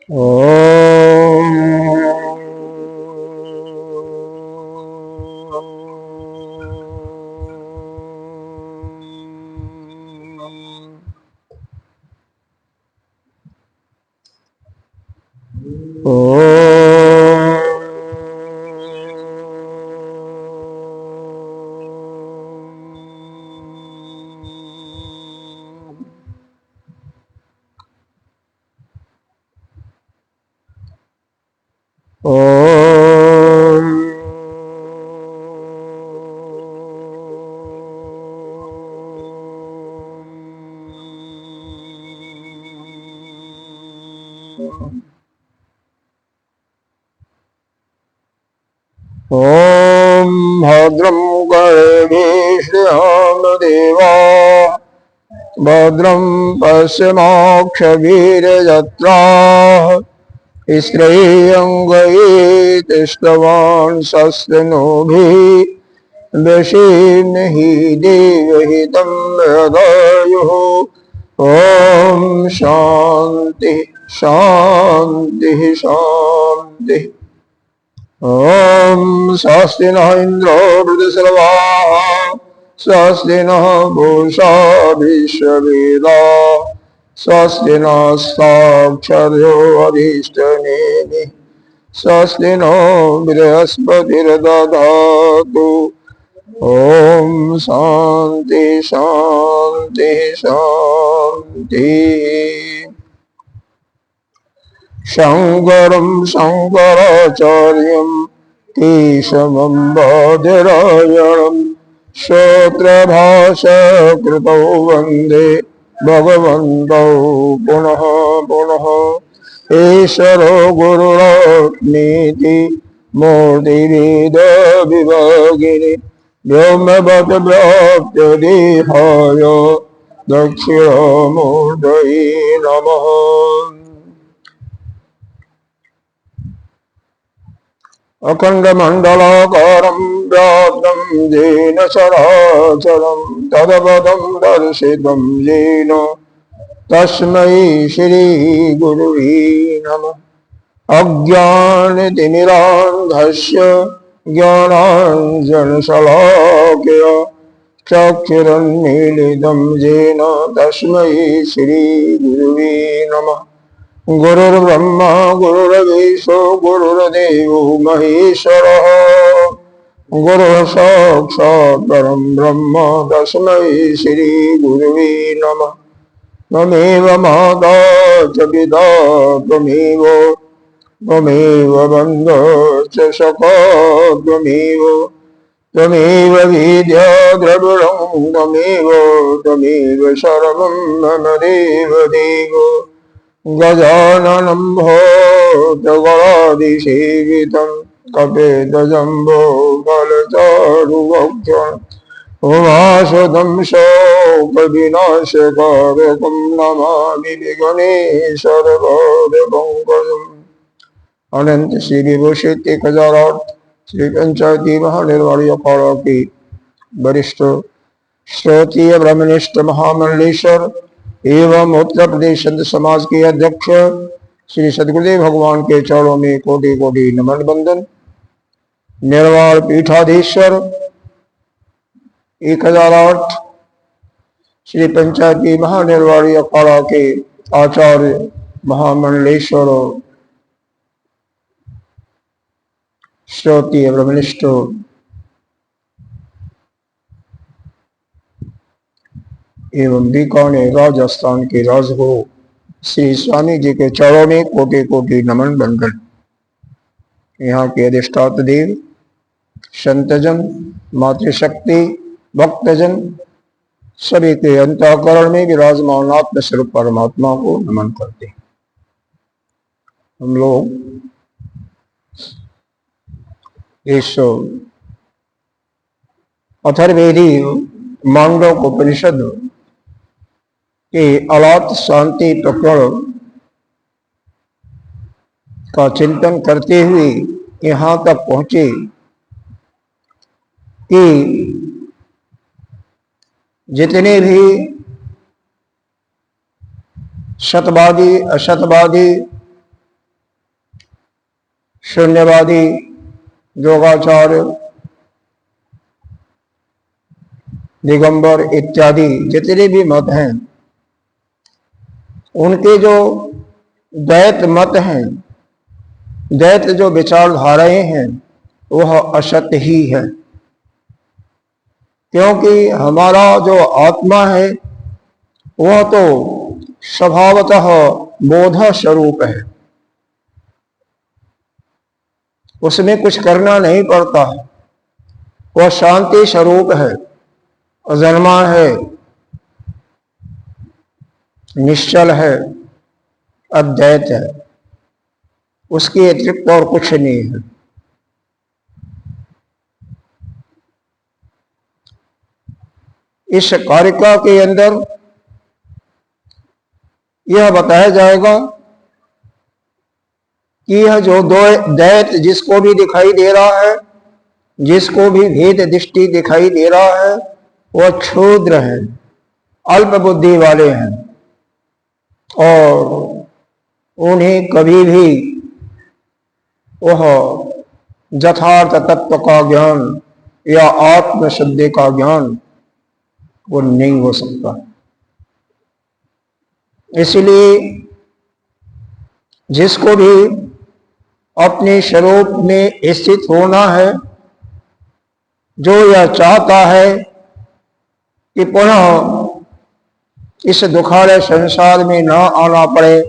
ओम ओम ओम भद्रं कर्णेभिष्यामदेवा भद्रं पश्यमाक्षभिर्यजत्राः श्रेयंगैस्तवान् स्वस्तिनोभिः व्यशीर्णहि देवहितं यदायुः। ओम शांति शांति शांति। ओम स्वस्ति न इंद्रो वृद्धश्रवाः स्वस्ति न पूषा विश्ववेदाः स्वस्ति नस्ताक्षर्यो अधीष्टनेमिः स्वस्ति नो बृहस्पतिर्दधातु। ओम शांति शांति शांति। शंकरं शंकराचार्यं केशवं बादरायणं श्रोत्रभाषकृतौ वन्दे भगवन्तौ पुनः पुनः। ईश्वरो गुरुरात्मेति मूर्तिभेदविभागिनि व्योमवद्व्याप्तदेहाय दक्षिणामूर्तये नमः। अखण्डमण्डलाकारं व्याप्तं येन चराचरं तदपदं दर्शितं येन तस्मै श्रीगुरुवे नमः। अज्ञानतिमिरान्धस्य ज्ञानाञ्जनशलाकया चक्षुरुन्मीलितं येन तस्मै श्रीगुरुवे नमः। गुरुर्ब्रह्मा गुरुर्विष्णु गुरुर्देवो महेश्वरः गुरुः साक्षात् परं ब्रह्म तस्मै श्रीगुरुवे नमः। त्वमेव माता च पिता त्वमेव बन्धो च सखा त्वमेव विद्या द्रविणं त्वमेव सर्वं मम देवदेव। गजाननं भूतगणाधिसेवितं कपितजम्बो फलचारुभक्षणम् उमासुतं शोकविनाशकारकं नमामि विघ्नेश्वरपादपङ्कजम्। अनंत श्री विभूषित 1008 श्री पंचायती महानिर्वाणी अखाड़ा की वरिष्ठ श्रोत्रिय ब्रह्मनिष्ठ महामंडलेश्वर एवं उत्तर प्रदेश संत समाज के अध्यक्ष श्री सदगुरुदेव भगवान के चरणों में कोटि कोटि नमन बंदन। निर्वाण पीठाधीश्वर 1008 श्री पंचायती महानिर्वाणी अखाड़ा के आचार्य महामंडलेश्वर श्रोत्रिय ब्रह्मनिष्ठ एवं बीकानेर राजस्थान के राजगुरु श्री स्वामी जी के चरणों में कोटि कोटि नमन बंदन। यहाँ के अधिष्ठाता देव संतजन मातृशक्ति भक्तजन सभी के अंतःकरण में विराजमान आत्म स्वरूप परमात्मा को नमन करते हैं। हम लोग इस अथर्ववेदी मांडव्योपनिषद के अलात शांति प्रकरण का चिंतन करते हुए यहाँ तक पहुंचे कि जितने भी सतवादी असतवादी शून्यवादी, योगाचार्य, दिगंबर इत्यादि जितने भी मत हैं, उनके जो द्वैत मत हैं, द्वैत जो विचारधाराएं हैं, वह असत्य ही है। क्योंकि हमारा जो आत्मा है वह तो स्वभावतः बोध स्वरूप है, उसमें कुछ करना नहीं पड़ता है। वह शांति स्वरूप है, अजन्मा है, निश्चल है, अद्वैत है, उसके अतिरिक्त और कुछ नहीं है। इस कारिका के अंदर यह बताया जाएगा कि यह जो द्वैत जिसको भी दिखाई दे रहा है, जिसको भी भेद दृष्टि दिखाई दे रहा है, वह क्षुद्र है, अल्प बुद्धि वाले हैं, और उन्हें कभी भी वह यथार्थ तत्व का ज्ञान या आत्म शुद्धि का ज्ञान वो नहीं हो सकता। इसलिए जिसको भी अपने स्वरूप में स्थित होना है, जो यह चाहता है कि पुनः इस दुखालय संसार में न आना पड़े,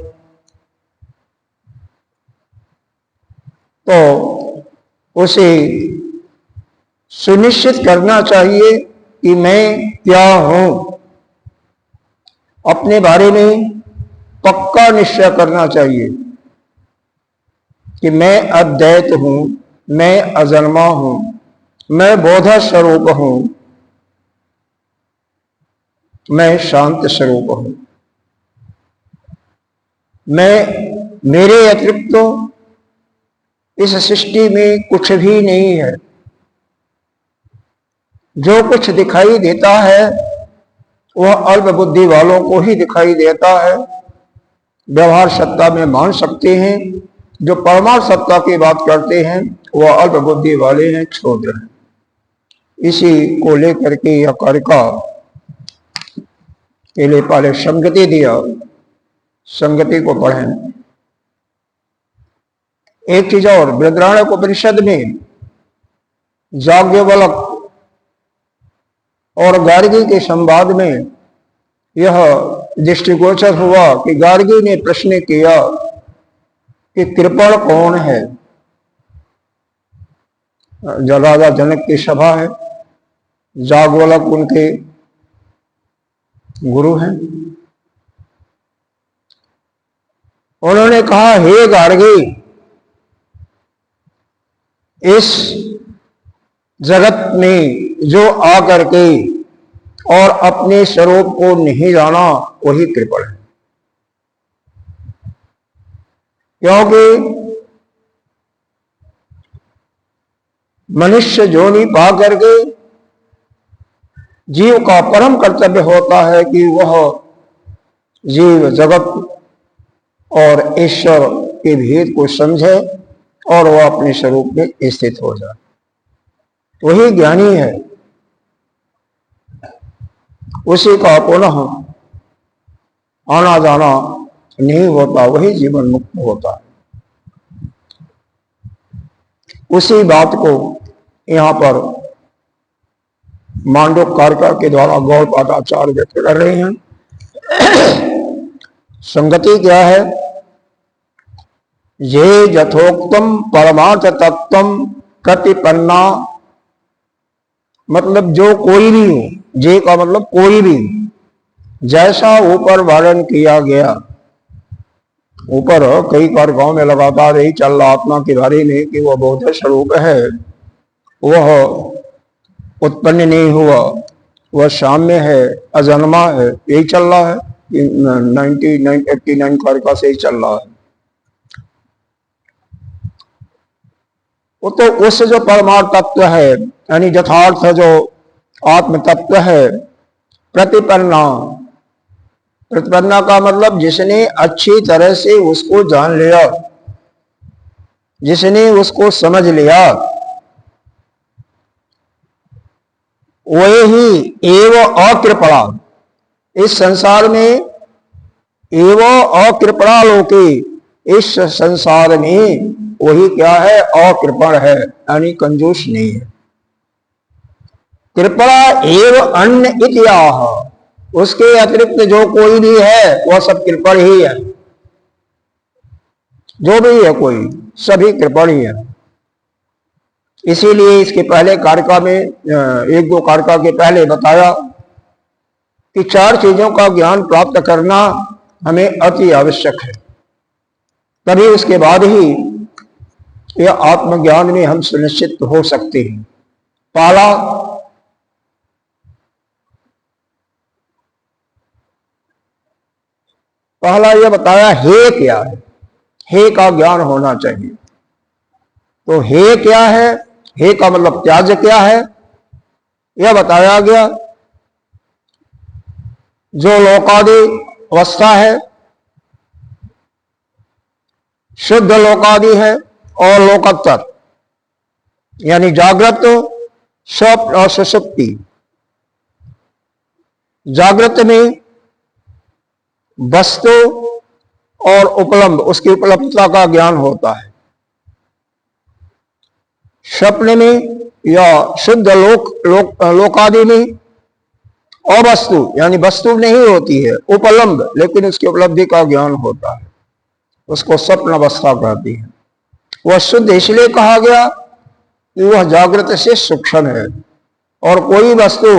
तो उसे सुनिश्चित करना चाहिए कि मैं क्या हूं। अपने बारे में पक्का निश्चय करना चाहिए कि मैं अद्वैत हूं, मैं अजन्मा हूं, मैं बोध स्वरूप हूं, मैं शांत स्वरूप हूं, मेरे अतिरिक्त तो इस सृष्टि में कुछ भी नहीं है। जो कुछ दिखाई देता है वह अल्प बुद्धि वालों को ही दिखाई देता है। व्यवहार सत्ता में मान सकते हैं, जो परमार्थ सत्ता की बात करते हैं वह अल्प बुद्धि वाले हैं, क्षुद्र हैं। इसी को लेकर के यह कारिका के लिए पहले संगति दिया, संगति को पढ़ें। एक चीज और, बृहदारण्यक उपनिषद में याज्ञवल्क्य और गार्गी के संवाद में यह दृष्टिगोचर हुआ कि गार्गी ने प्रश्न किया कि कृपण कौन है। राजा जनक की सभा है, याज्ञवल्क्य उनके गुरु हैं। उन्होंने कहा, हे गार्गी, इस जगत में जो आकर के और अपने स्वरूप को नहीं जाना वही कृपण है। क्योंकि मनुष्य योनि पा करके जीव का परम कर्तव्य होता है कि वह जीव जगत और ईश्वर के भेद को समझे और वह अपने स्वरूप में स्थित हो जाए, वही ज्ञानी है। उसी का पुनः आना जाना नहीं होता, वही जीवन मुक्त होता है। उसी बात को यहाँ पर मांडुक्य कारिका के द्वारा गौड़पादाचार्य व्यक्त कर रहे हैं। संगति क्या है? ये यथोक्तम परमार्थ तत्वम प्रतिपन्ना, मतलब जो कोई भी हो, जे का मतलब कोई भी, जैसा ऊपर वर्णन किया गया। ऊपर कई कारिकाओं में लगातार यही चल रहा आत्मा के बारे में कि वह बोध स्वरूप है, वह उत्पन्न नहीं हुआ, वह साम्य है, अजन्मा है, यही चल रहा है। 89 कारिका से ही चल रहा है। वो तो उस जो परमार्थ तत्व है, यानी यथार्थ जो आत्म तत्व है, प्रतिपन्ना, प्रतिपन्ना का मतलब जिसने अच्छी तरह से उसको जान लिया, जिसने उसको समझ लिया वही एव अकृपणा, इस संसार में एव अकृपणा लोके, इस संसार में वही क्या है, अकृपण है, यानी कंजूस नहीं है। कृपणा एव अन्य इत्याह, उसके अतिरिक्त जो कोई भी है वह सब कृपण ही है, जो भी है कोई सभी कृपण ही है। इसीलिए इसके पहले कारिका में, एक दो कारिका के पहले बताया कि चार चीजों का ज्ञान प्राप्त करना हमें अति आवश्यक है, तभी उसके बाद ही यह आत्मज्ञान में हम सुनिश्चित हो सकते हैं। पहला यह बताया हे क्या है, हे का ज्ञान होना चाहिए। तो हे क्या है, हे का मतलब त्याज्य क्या है, यह बताया गया। जो लोकादि अवस्था है, शुद्ध लोकादि है, और लोकोत्तर यानी जागृत, स्वप्न और सुषुप्ति। जागृत में वस्तु और उपलब्ध, उसकी उपलब्धता का ज्ञान होता है। स्वप्न में या शुद्ध लोकादि में अवस्तु यानी वस्तु नहीं होती है, उपलब्ध, लेकिन उसकी उपलब्धि का ज्ञान होता है, उसको स्वप्न अवस्था कहती है। वह शुद्ध इसलिए कहा गया कि वह जागृत से सूक्ष्म है, और कोई वस्तु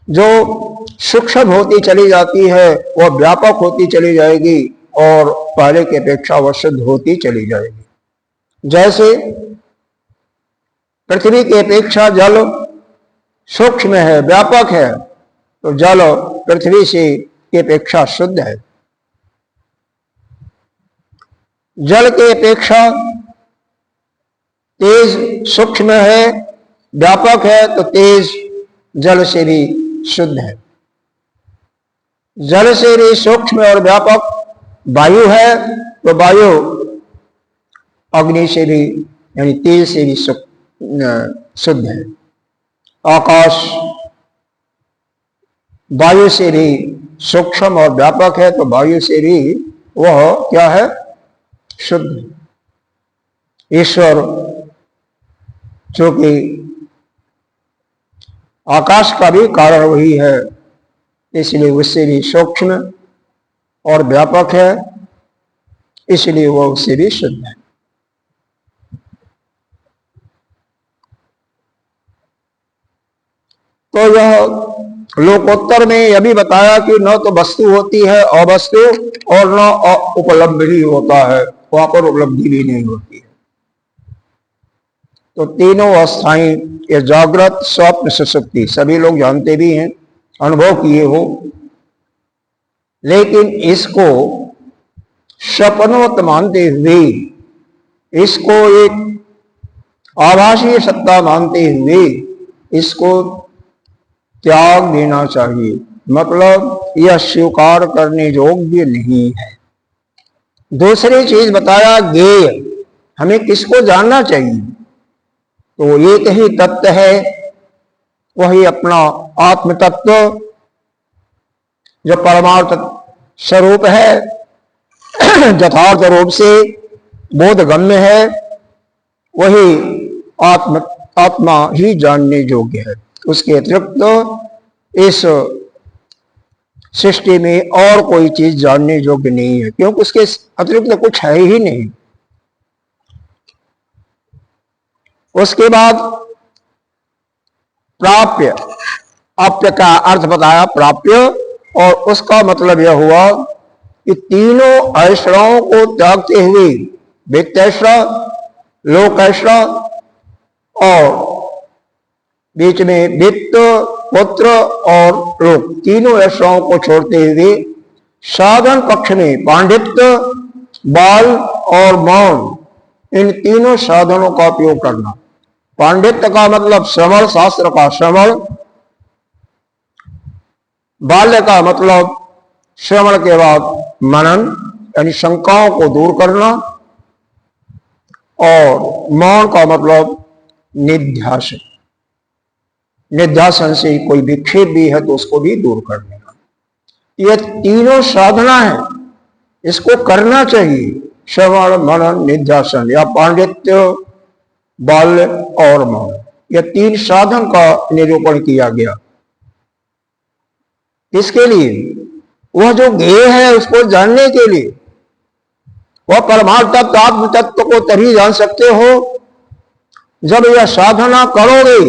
जो सूक्ष्म होती चली जाती है वह व्यापक होती चली जाएगी, और पहले की अपेक्षा वह शुद्ध होती चली जाएगी। जैसे पृथ्वी की अपेक्षा जल सूक्ष्म है, व्यापक है, तो जल पृथ्वी से की अपेक्षा शुद्ध है। जल की अपेक्षा तेज सूक्ष्म है, व्यापक है, तो तेज जल से भी शुद्ध है। जल से भी सूक्ष्म और व्यापक वायु है, तो वायु अग्नि से भी यानी तेज से भी शुद्ध है। आकाश वायु से भी सूक्ष्म और व्यापक है, तो वायु से भी वह क्या है, शुद्ध। ईश्वर चूंकि आकाश का भी कारण वही है, इसलिए उससे भी सूक्ष्म और व्यापक है, इसलिए वह उससे भी शुद्ध है। तो यह लोकोत्तर में यह भी बताया कि न तो वस्तु होती है अवस्तु, और न उपलब्ध ही होता है, वहां पर उपलब्धि भी नहीं होती है। तो तीनों अवस्थाएं, ये जागृत, स्वप्न, सुषुप्ति, सभी लोग जानते भी हैं, अनुभव किए हो, लेकिन इसको स्वप्नवत मानते हुए, इसको एक आभासीय सत्ता मानते हुए इसको त्याग देना चाहिए। मतलब यह स्वीकार करने योग्य नहीं है। दूसरी चीज बताया ज्ञेय, हमें किसको जानना चाहिए, तो एक ही तत्व है, वही अपना आत्म तत्व जो परमार्थ स्वरूप है, यथार्थ रूप से बोधगम्य है, वही आत्मा ही जानने योग्य है। उसके अतिरिक्त इस सृष्टि में और कोई चीज जानने योग्य नहीं है, क्योंकि उसके अतिरिक्त कुछ है ही नहीं। उसके बाद प्राप्य, आप्य का अर्थ बताया प्राप्य, और उसका मतलब यह हुआ कि तीनों आश्रयों को त्यागते हुए वित्तैश्रय, लोकैश्रय और बीच में वित्त, पुत्र और लोक, तीनों आश्रयों को छोड़ते हुए साधन पक्ष में पांडित्य, बाल और मौन, इन तीनों साधनों का उपयोग करना। पांडित्य का मतलब श्रवण, शास्त्र का श्रवण। बाल्य का मतलब श्रवण के बाद मनन, यानी शंकाओं को दूर करना। और मौन का मतलब निध्यासन। निध्यासन से कोई विक्षेप भी है तो उसको भी दूर कर देना। ये तीनों साधना है, इसको करना चाहिए। श्रवण, मनन, निध्यासन या पांडित्य, बाल्य और मौन, यह तीन साधन का निरूपण किया गया। किसके लिए? वह जो ज्ञेय है उसको जानने के लिए। वह परमार्थ तत्व, आत्म तत्व को तभी जान सकते हो जब यह साधना करोगे।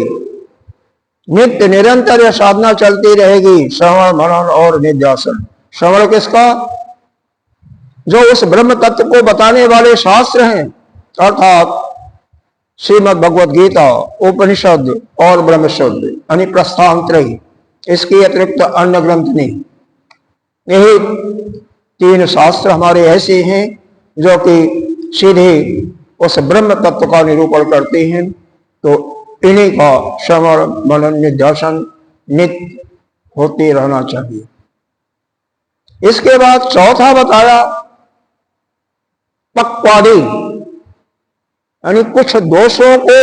नित्य निरंतर यह साधना चलती रहेगी, श्रवण, मनन और निध्यासन। श्रवण किसका? जो उस ब्रह्म तत्व को बताने वाले शास्त्र हैं, अर्थात श्रीमद् भगवद गीता, उपनिषद और ब्रह्मशुद्ध यानी प्रस्थान त्रयी, इसके अतिरिक्त अन्य ग्रंथ नहीं। यही तीन शास्त्र हमारे ऐसे हैं जो कि सीधे उस ब्रह्म तत्व का निरूपण करते हैं। तो इन्हीं का श्रवण, मनन, निध्यासन नित्य होते रहना चाहिए। इसके बाद चौथा बताया पक्वादि, यानी कुछ दोषों को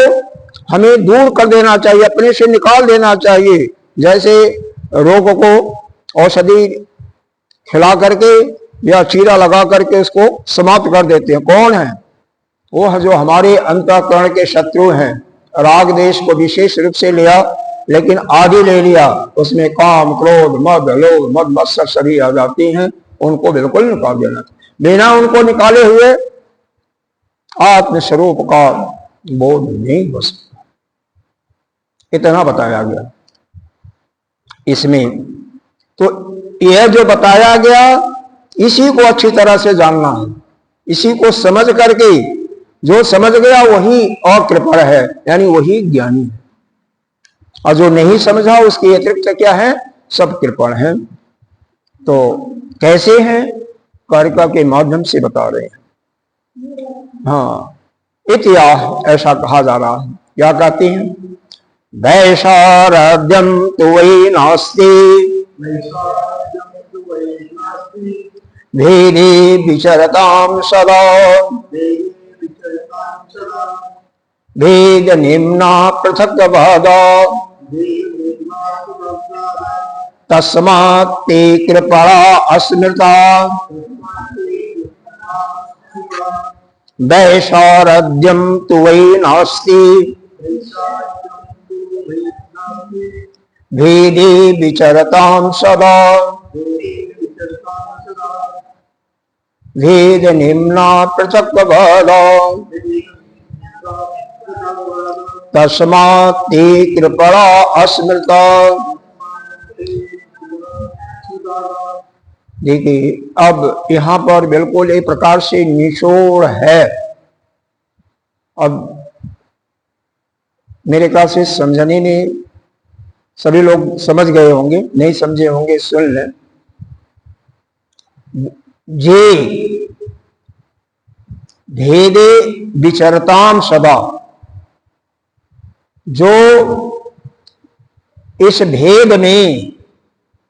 हमें दूर कर देना चाहिए, अपने से निकाल देना चाहिए। जैसे रोग को औषधि खिला करके या चीरा लगा करके उसको समाप्त कर देते हैं। कौन है? वो है जो हमारे अंतःकरण के शत्रु हैं। राग देश को विशेष रूप से लिया, लेकिन आदि ले लिया, उसमें काम, क्रोध, मद, लोभ, मद मत्सर सभी आ जाती हैं। उनको बिल्कुल निकाल देना। बिना उनको निकाले हुए आत्म स्वरूप का बोध नहीं हो सकता। इतना बताया गया इसमें। तो यह जो बताया गया, इसी को अच्छी तरह से जानना है। इसी को समझ करके जो समझ गया वही और कृपण है, यानी वही ज्ञानी है। और जो नहीं समझा उसके अतिरिक्त क्या है? सब कृपण है। तो कैसे हैं? कारिका के माध्यम से बता रहे हैं। हाँ, इतिहास ऐसा कहा जा रहा है। क्या कहते हैं? वैशारद्यम तु वै नास्ति भेदे विचरतां सदा भेद निम्ना पृथक भादा तस्मात् ते कृपणा अस्मृता वैशारद्यम तु वै नास्ति भेदे विचरतां सदा भेद निम्ना पृथक भादा तस्मात् ते कृपणा अस्मृता। देखिए, अब यहाँ पर बिल्कुल एक प्रकार से निचोड़ है। अब मेरे ख्याल से समझने में सभी लोग समझ गए होंगे, नहीं समझे होंगे सुन लें। जे भेदे विचरताम सदा, जो इस भेद में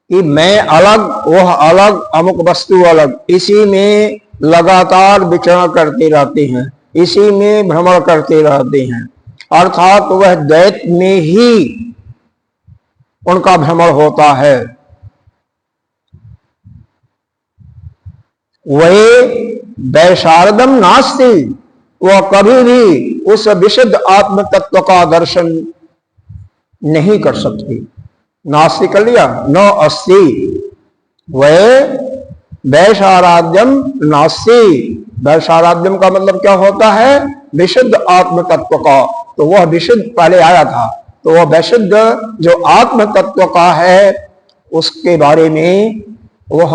कि मैं अलग, वह अलग, अमुक वस्तु अलग, इसी में लगातार विचरण करते रहते हैं, इसी में भ्रमण करते रहते हैं, अर्थात वह द्वैत में ही उनका भ्रमण होता है। वही वैशारदम नास्ति, वह कभी भी उस विशुद्ध आत्म तत्व का दर्शन नहीं कर सकती। नास्ति कर लिया, न अस्ति। वह वैशाराध्यम नास्ति। वैशाराध्यम का मतलब क्या होता है? विशुद्ध आत्म तत्व का। तो वह विशुद्ध पहले आया था, तो वह विशुद्ध जो आत्म तत्व का है उसके बारे में वह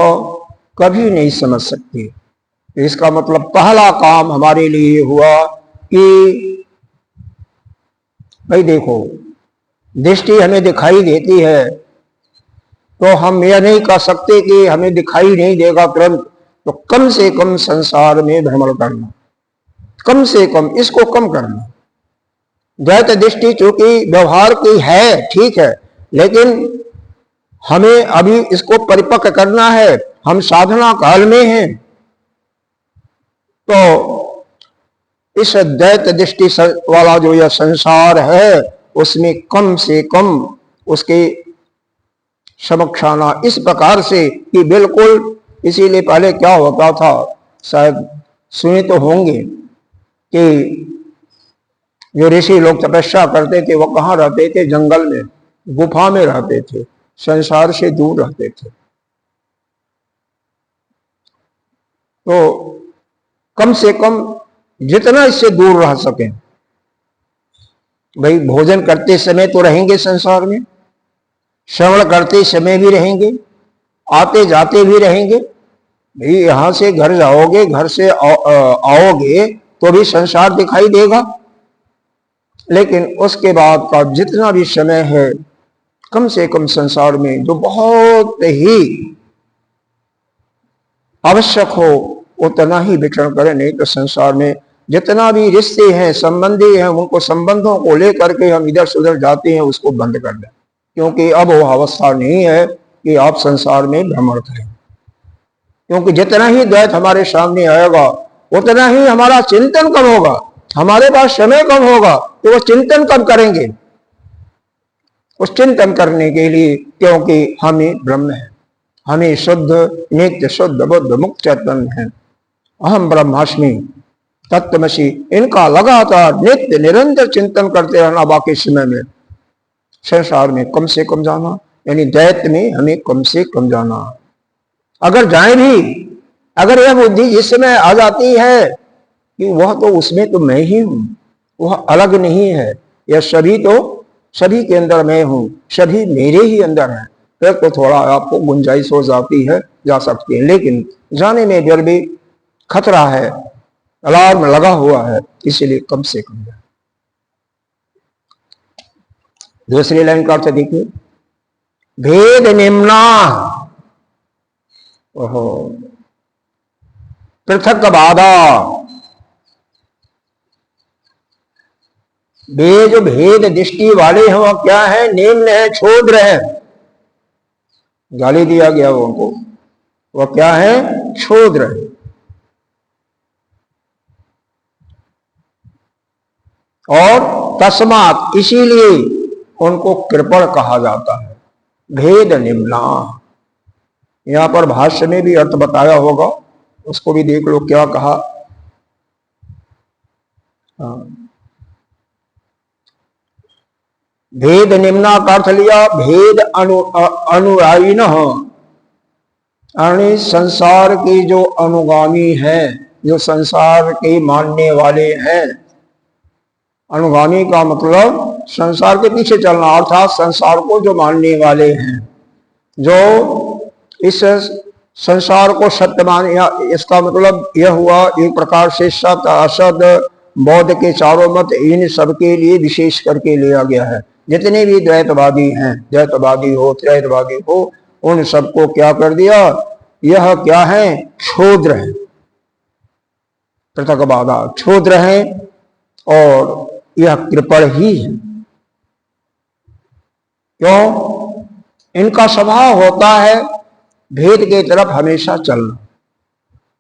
कभी नहीं समझ सकती। इसका मतलब पहला काम हमारे लिए हुआ कि भाई देखो, दृष्टि हमें दिखाई देती है, तो हम यह नहीं कह सकते कि हमें दिखाई नहीं देगा तुरंत। तो कम से कम संसार में भ्रमण करना, कम से कम इसको कम करना। द्वैत दृष्टि चूंकि व्यवहार की है, ठीक है, लेकिन हमें अभी इसको परिपक्व करना है। हम साधना काल में हैं, तो इस दैत दृष्टि वाला जो यह संसार है उसमें कम से कम उसके समक्ष आना इस प्रकार से कि बिल्कुल, इसीलिए पहले क्या होता था, शायद सुने तो होंगे कि जो ऋषि लोग तपस्या करते थे वो कहाँ रहते थे? जंगल में, गुफा में रहते थे, संसार से दूर रहते थे। तो कम से कम जितना इससे दूर रह सके, भाई भोजन करते समय तो रहेंगे संसार में, श्रवण करते समय भी रहेंगे, आते जाते भी रहेंगे। भाई यहां से घर जाओगे, घर से आओगे तो भी संसार दिखाई देगा, लेकिन उसके बाद का जितना भी समय है कम से कम संसार में जो बहुत ही आवश्यक हो उतना ही विचरण करें। नहीं तो संसार में जितना भी रिश्ते हैं, संबंधी हैं, उनको संबंधों को लेकर के हम इधर से उधर जाते हैं, उसको बंद कर दें, क्योंकि अब वो अवस्था नहीं है कि आप संसार में भ्रमण करें। क्योंकि जितना ही द्वैत हमारे सामने आएगा उतना ही हमारा चिंतन कम होगा, हमारे पास समय कम होगा, तो वो चिंतन कब करेंगे? उस चिंतन करने के लिए, क्योंकि हमें ब्रह्म है, हमें शुद्ध नित्य शुद्ध बुद्ध मुक्त चैतन्य है, अहम ब्रह्मास्मि तत्त्वमसि, इनका लगातार नित्य निरंतर चिंतन करते रहना। बाकी समय में संसार में कम से कम जाना, यानी दैत्य में हमें कम से कम जाना। अगर जाए भी, अगर यह बुद्धि जिस समय आ जाती है कि वह तो उसमें तो मैं ही हूं, वह अलग नहीं है, यह सभी तो सभी के अंदर मैं हूं, सभी मेरे ही अंदर है, फिर तो थोड़ा आपको गुंजाइश हो जाती है, जा सकती है। लेकिन जाने में फिर भी खतरा है, अलार्म लगा हुआ है, इसीलिए कम से कम जाए। दूसरी लाइन का अर्थ देखिए, भेद निम्ना, ओहो, पृथक बाधा। वे जो भेद दृष्टि वाले हैं वह क्या है? निम्न है, क्षुद्र है। गाली दिया गया उनको, वह क्या है? क्षुद्र है। और तस्मात्, इसीलिए उनको कृपण कहा जाता है। भेद निम्ना, यहां पर भाष्य में भी अर्थ बताया होगा, उसको भी देख लो क्या कहा। भेद निम्ना का अर्थ लिया भेद अनुयायी न, यानी संसार के जो अनुगामी हैं, जो संसार के मानने वाले हैं। अनुगामी का मतलब संसार के पीछे चलना, अर्थात संसार को जो मानने वाले हैं, जो इस संसार को सत्य मान, इसका मतलब यह हुआ एक प्रकार से सत्य असत बौद्ध के चारों मत, इन सबके लिए विशेष करके लिया गया है। जितने भी द्वैतवादी हैं, द्वैतवादी हो त्रैतवादी हो, उन सबको क्या कर दिया? यह क्या है? क्षुद्र है, पृथक बाधा, क्षुद्र है, और यह कृपण ही है। क्यों? इनका स्वभाव होता है भेद के तरफ हमेशा चलना।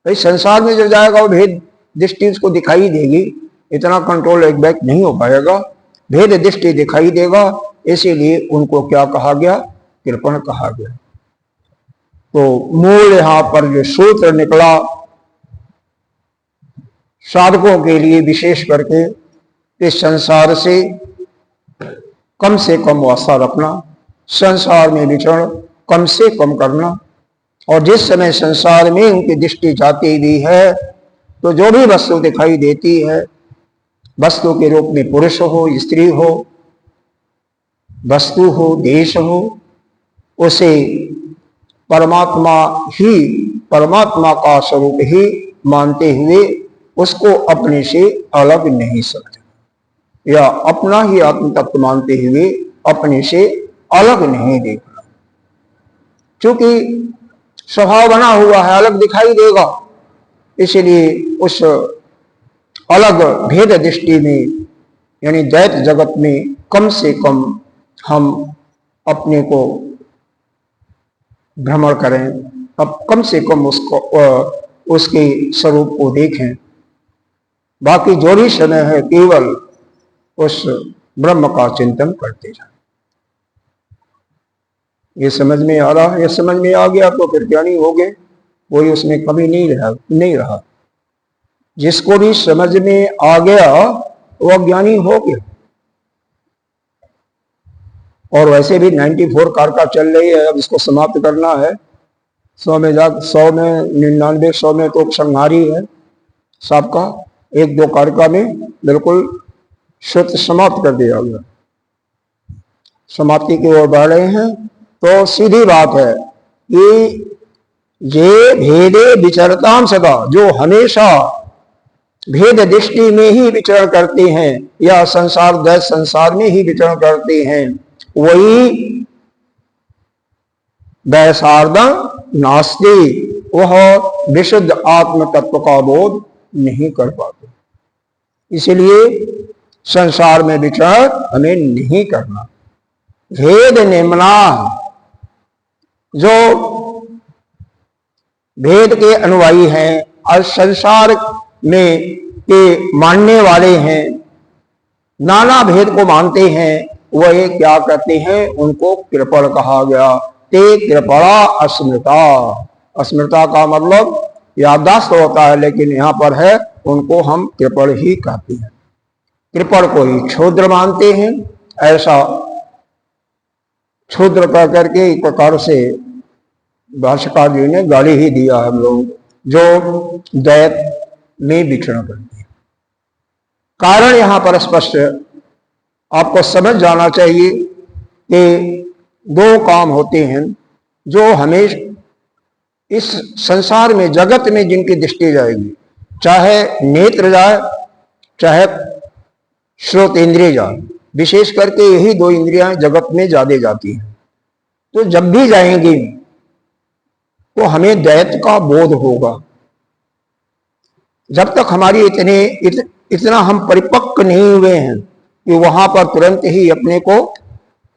भाई संसार में जो जाएगा वो भेद दृष्टि उसको दिखाई देगी, इतना कंट्रोल एक बैक नहीं हो पाएगा, भेद दृष्टि दिखाई देगा, इसीलिए उनको क्या कहा गया? कृपण कहा गया। तो मूल यहां पर जो सूत्र निकला साधकों के लिए विशेष करके, इस संसार से कम वास्ता रखना, संसार में विचरण कम से कम करना, और जिस समय संसार में उनकी दृष्टि जाती भी है तो जो भी वस्तु दिखाई देती है, वस्तु के रूप में पुरुष हो, स्त्री हो, वस्तु हो, देश हो, उसे परमात्मा ही, परमात्मा का स्वरूप ही मानते हुए उसको अपने से अलग नहीं समझना, या अपना ही आत्म तत्व मानते हुए अपने से अलग नहीं देखना। क्योंकि स्वभाव बना हुआ है, अलग दिखाई देगा, इसलिए उस अलग भेद दृष्टि में, यानी द्वैत जगत में कम से कम हम अपने को भ्रमण करें, अब कम से कम उसको उसके स्वरूप को देखें, बाकी जो भी समय है केवल उस ब्रह्म का चिंतन करते जाए। ये समझ में आ रहा है? ये समझ में आ गया तो फिर ज्ञानी हो गए, कोई उसमें कभी नहीं रहा। जिसको भी समझ में आ गया वो ज्ञानी हो गया। और वैसे भी 94 कारका चल रही है, अब इसको समाप्त करना है। 100 में 99 100 में तो संहारी है सबका, 1-2 कारका में बिल्कुल श्रुत समाप्त कर दिया गया। समाप्ति की ओर बढ़ रहे हैं तो सीधी बात है कि ये भेदे विचरताम सदा, जो हमेशा भेद दृष्टि में ही विचरण करते हैं या संसार द्वैत संसार में ही विचरण करते हैं, वही वैसार्धं नास्ति, वह विशुद्ध आत्म तत्व का बोध नहीं कर पाते। इसलिए संसार में विचरण हमें नहीं करना। भेद निम्ना, जो भेद के अनुयायी हैं और संसार में के मानने वाले हैं, नाना भेद को मानते हैं, वह क्या कहते हैं? उनको कृपण कहा गया। ते कृपणा अस्मृता। अस्मृता का मतलब याददाश्त होता है, लेकिन यहाँ पर है उनको हम कृपण ही कहते हैं। कृपण को ही क्षुद्र मानते हैं। ऐसा क्षुद्र कह करके एक प्रकार से भाष्यकार जी ने गाली ही दिया हम लोग जो द्वैत में विचरण करते हैं। कारण यहां पर स्पष्ट आपको समझ जाना चाहिए कि 2 काम होते हैं जो हमेशा इस संसार में जगत में जिनकी दृष्टि जाएगी, चाहे नेत्र जाए चाहे श्रोत इंद्रिय जाए, विशेष करके यही 2 इंद्रियां जगत में ज्यादा जाती हैं। तो जब भी जाएंगी तो हमें द्वैत का बोध होगा। जब तक हमारी इतना हम परिपक्व नहीं हुए हैं कि वहां पर तुरंत ही अपने को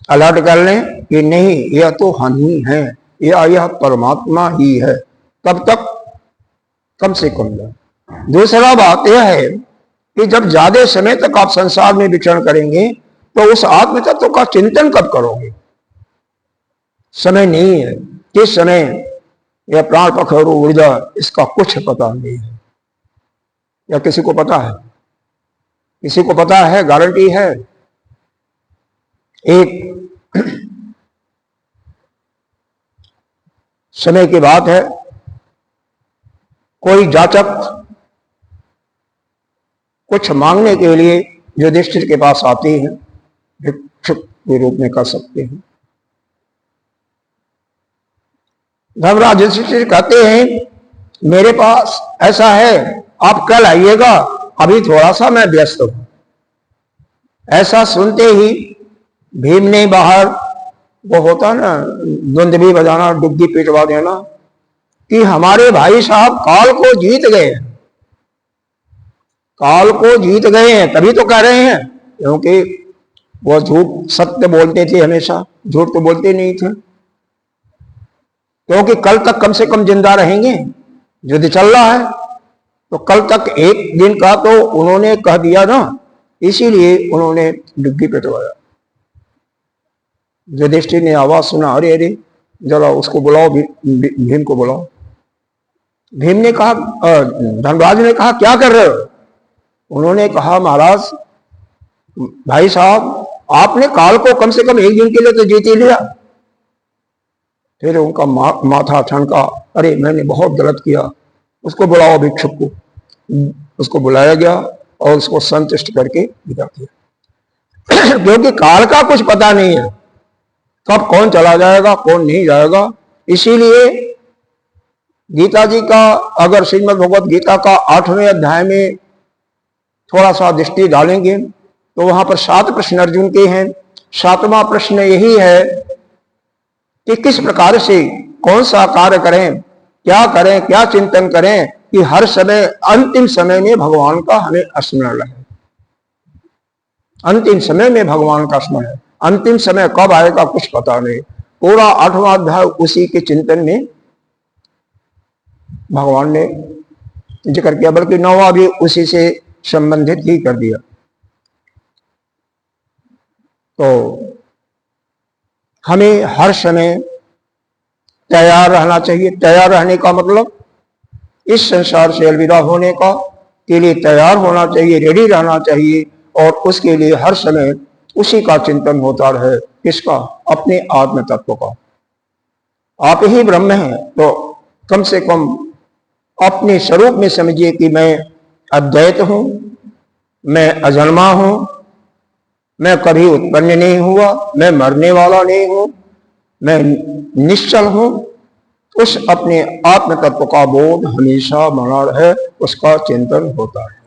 अलर्ट कर लें कि नहीं, यह तो हम ही हैं, यह परमात्मा ही है, तब तक कम से कम जाए। दूसरा बात यह है कि जब ज्यादा समय तक आप संसार में विचरण करेंगे तो उस आत्म तत्व का चिंतन कब करोगे? समय नहीं है। किस समय यह प्राण पखरू ऊर्जा, इसका कुछ पता नहीं है। या किसी को पता है? किसी को पता है? गारंटी है? एक समय की बात है, कोई जाचक कुछ मांगने के लिए युधिष्ठिर के पास आते हैं, भिक्षुक के रूप में कर सकते हैं। धर्मराज युधिष्ठिर कहते हैं मेरे पास ऐसा है, आप कल आइएगा, अभी थोड़ा सा मैं व्यस्त हूं। ऐसा सुनते ही भीम ने बाहर, वो होता ना दुंदभी बजाना, डुग्गी पिटवा देना, कि हमारे भाई साहब काल को जीत गए हैं। काल को जीत गए हैं तभी तो कह रहे हैं, क्योंकि वो झूठ सत्य बोलते थे, हमेशा झूठ तो बोलते नहीं थे। क्योंकि कल तक कम से कम जिंदा रहेंगे, युद्ध चल रहा है तो कल तक एक दिन का तो उन्होंने कह दिया ना, इसीलिए उन्होंने डुग्गी पिटवाया। युधिष्ठिर ने आवाज सुना, अरे अरे जरा उसको बुलाओ, भीम को बुलाओ। भीम ने कहा, धनराज ने कहा क्या कर रहे हो? उन्होंने कहा महाराज, भाई साहब आपने काल को कम से कम एक दिन के लिए तो जीत ही लिया। फिर उनका माथा ठनका, अरे मैंने बहुत गलत किया, उसको बुलाओ भिक्षुक को। उसको बुलाया गया और उसको संतुष्ट करके विदा किया। क्योंकि काल का कुछ पता नहीं है, कब कौन चला जाएगा कौन नहीं जाएगा। इसीलिए गीता जी का, अगर श्रीमद् भगवत गीता का 8वें अध्याय में थोड़ा सा दृष्टि डालेंगे तो वहां पर 7 प्रश्न अर्जुन के हैं। 7वां प्रश्न यही है कि किस प्रकार से कौन सा कार्य करें, क्या चिंतन करें कि हर समय अंतिम समय में भगवान का हमें स्मरण रहे। अंतिम समय में भगवान का स्मरण, अंतिम समय कब आएगा कुछ पता नहीं। पूरा 8वां अध्याय उसी के चिंतन में भगवान ने जिक्र किया, बल्कि 9वां भी उसी से संबंधित ही कर दिया। तो हमें हर समय तैयार रहना चाहिए। तैयार रहने का मतलब इस संसार से अलविदा होने का के लिए तैयार होना चाहिए, रेडी रहना चाहिए, और उसके लिए हर समय उसी का चिंतन होता रहे। किसका? अपने आत्म तत्व का। आप ही ब्रह्म हैं, तो कम से कम अपने स्वरूप में समझिए कि मैं अद्वैत हूं, मैं अजन्मा हूं, मैं कभी उत्पन्न नहीं हुआ, मैं मरने वाला नहीं हूं, मैं निश्चल हूं। उस अपने आत्म तत्व का बोध हमेशा बना रहे, उसका चिंतन होता है।